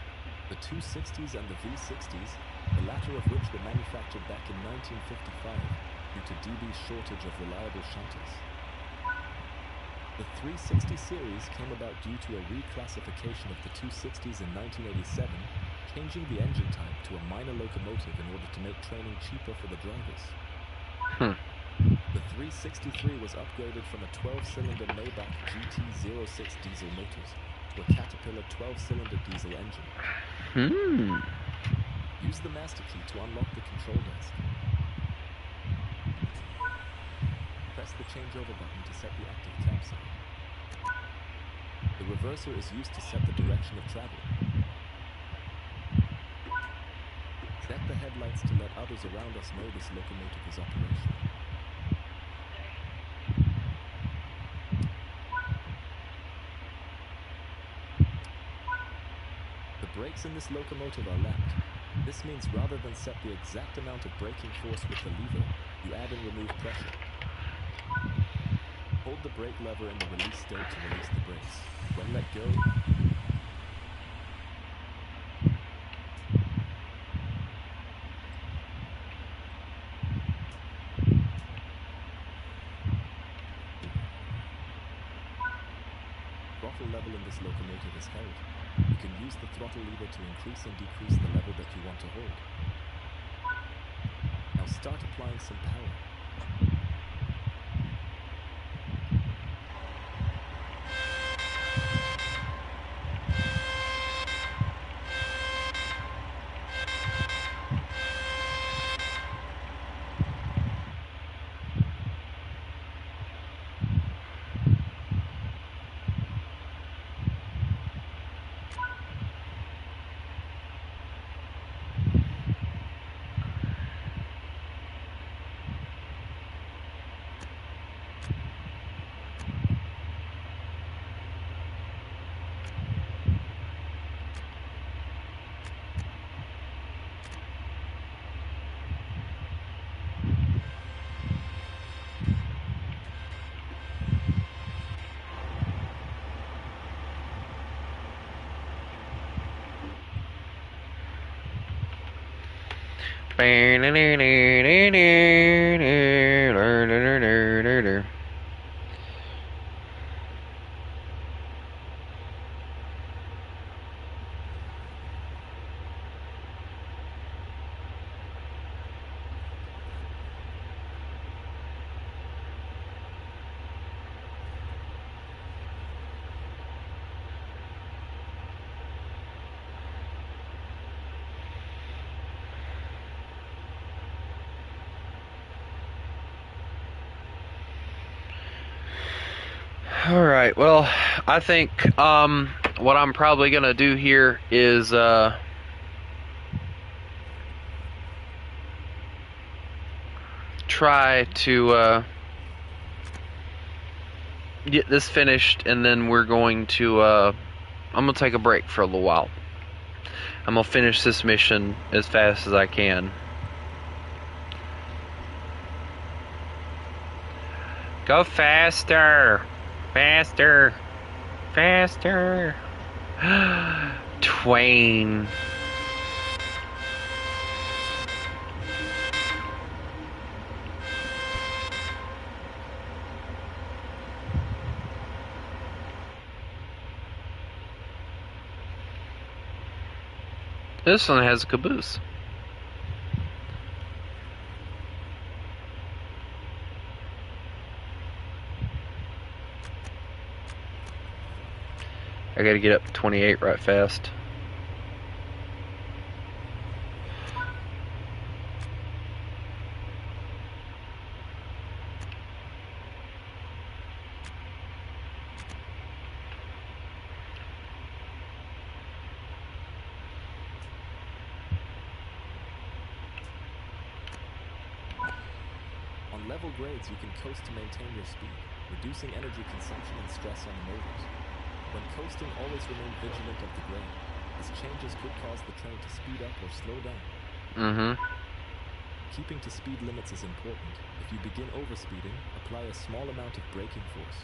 the 260s and the V60s, the latter of which were manufactured back in 1955 due to DB's shortage of reliable shunters. The 360 series came about due to a reclassification of the 260s in 1987, changing the engine type to a minor locomotive in order to make training cheaper for the drivers. The 363 was upgraded from a 12-cylinder Maybach GT06 diesel motors to a Caterpillar 12-cylinder diesel engine. Use the master key to unlock the control desk. Press the changeover button to set the active cab sign. The reverser is used to set the direction of travel. Set the headlights to let others around us know this locomotive is operational. The brakes in this locomotive are lapped. This means rather than set the exact amount of braking force with the lever, you add and remove pressure. Hold the brake lever in the release state to release the brakes. When let go, throttle level in this locomotive is held. You can use the throttle lever to increase and decrease the level that you want to hold. Now start applying some power. Alright, well, I think what I'm probably gonna do here is try to get this finished, and then we're going to, I'm going to take a break for a little while. I'm going to finish this mission as fast as I can. Go faster! Faster! Faster! Twain. This one has a caboose. I gotta get up to 28 right fast. On level grades, you can coast to maintain your speed, reducing energy consumption and stress on the motors. When coasting, always remain vigilant of the grade, as changes could cause the train to speed up or slow down. Keeping to speed limits is important. If you begin overspeeding, apply a small amount of braking force.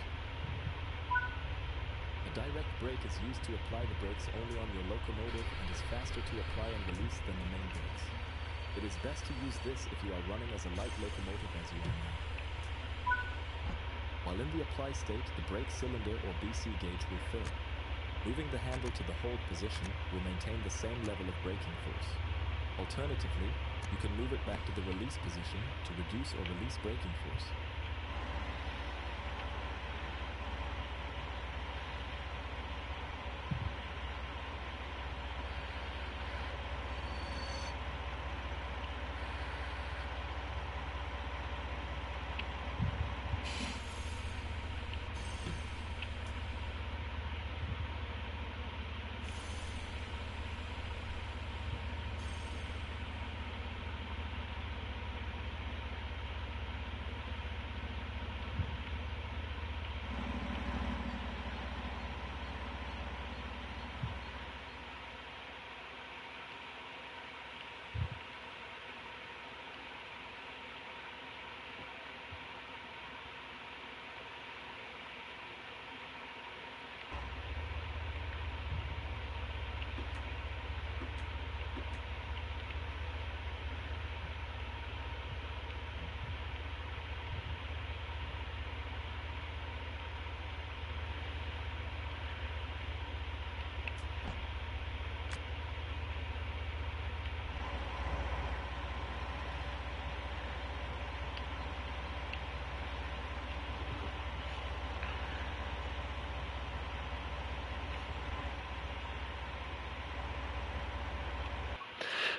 A direct brake is used to apply the brakes only on your locomotive and is faster to apply and release than the main brakes. It is best to use this if you are running as a light locomotive as you are now. While in the apply state, the brake cylinder or BC gauge will fill. Moving the handle to the hold position will maintain the same level of braking force. Alternatively, you can move it back to the release position to reduce or release braking force.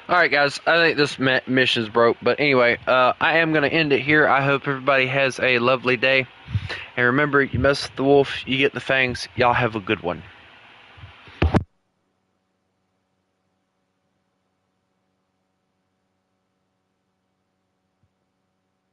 Alright guys, I think this mission's broke, but anyway, I am going to end it here. I hope everybody has a lovely day. And remember, you mess with the wolf, you get the fangs. Y'all have a good one.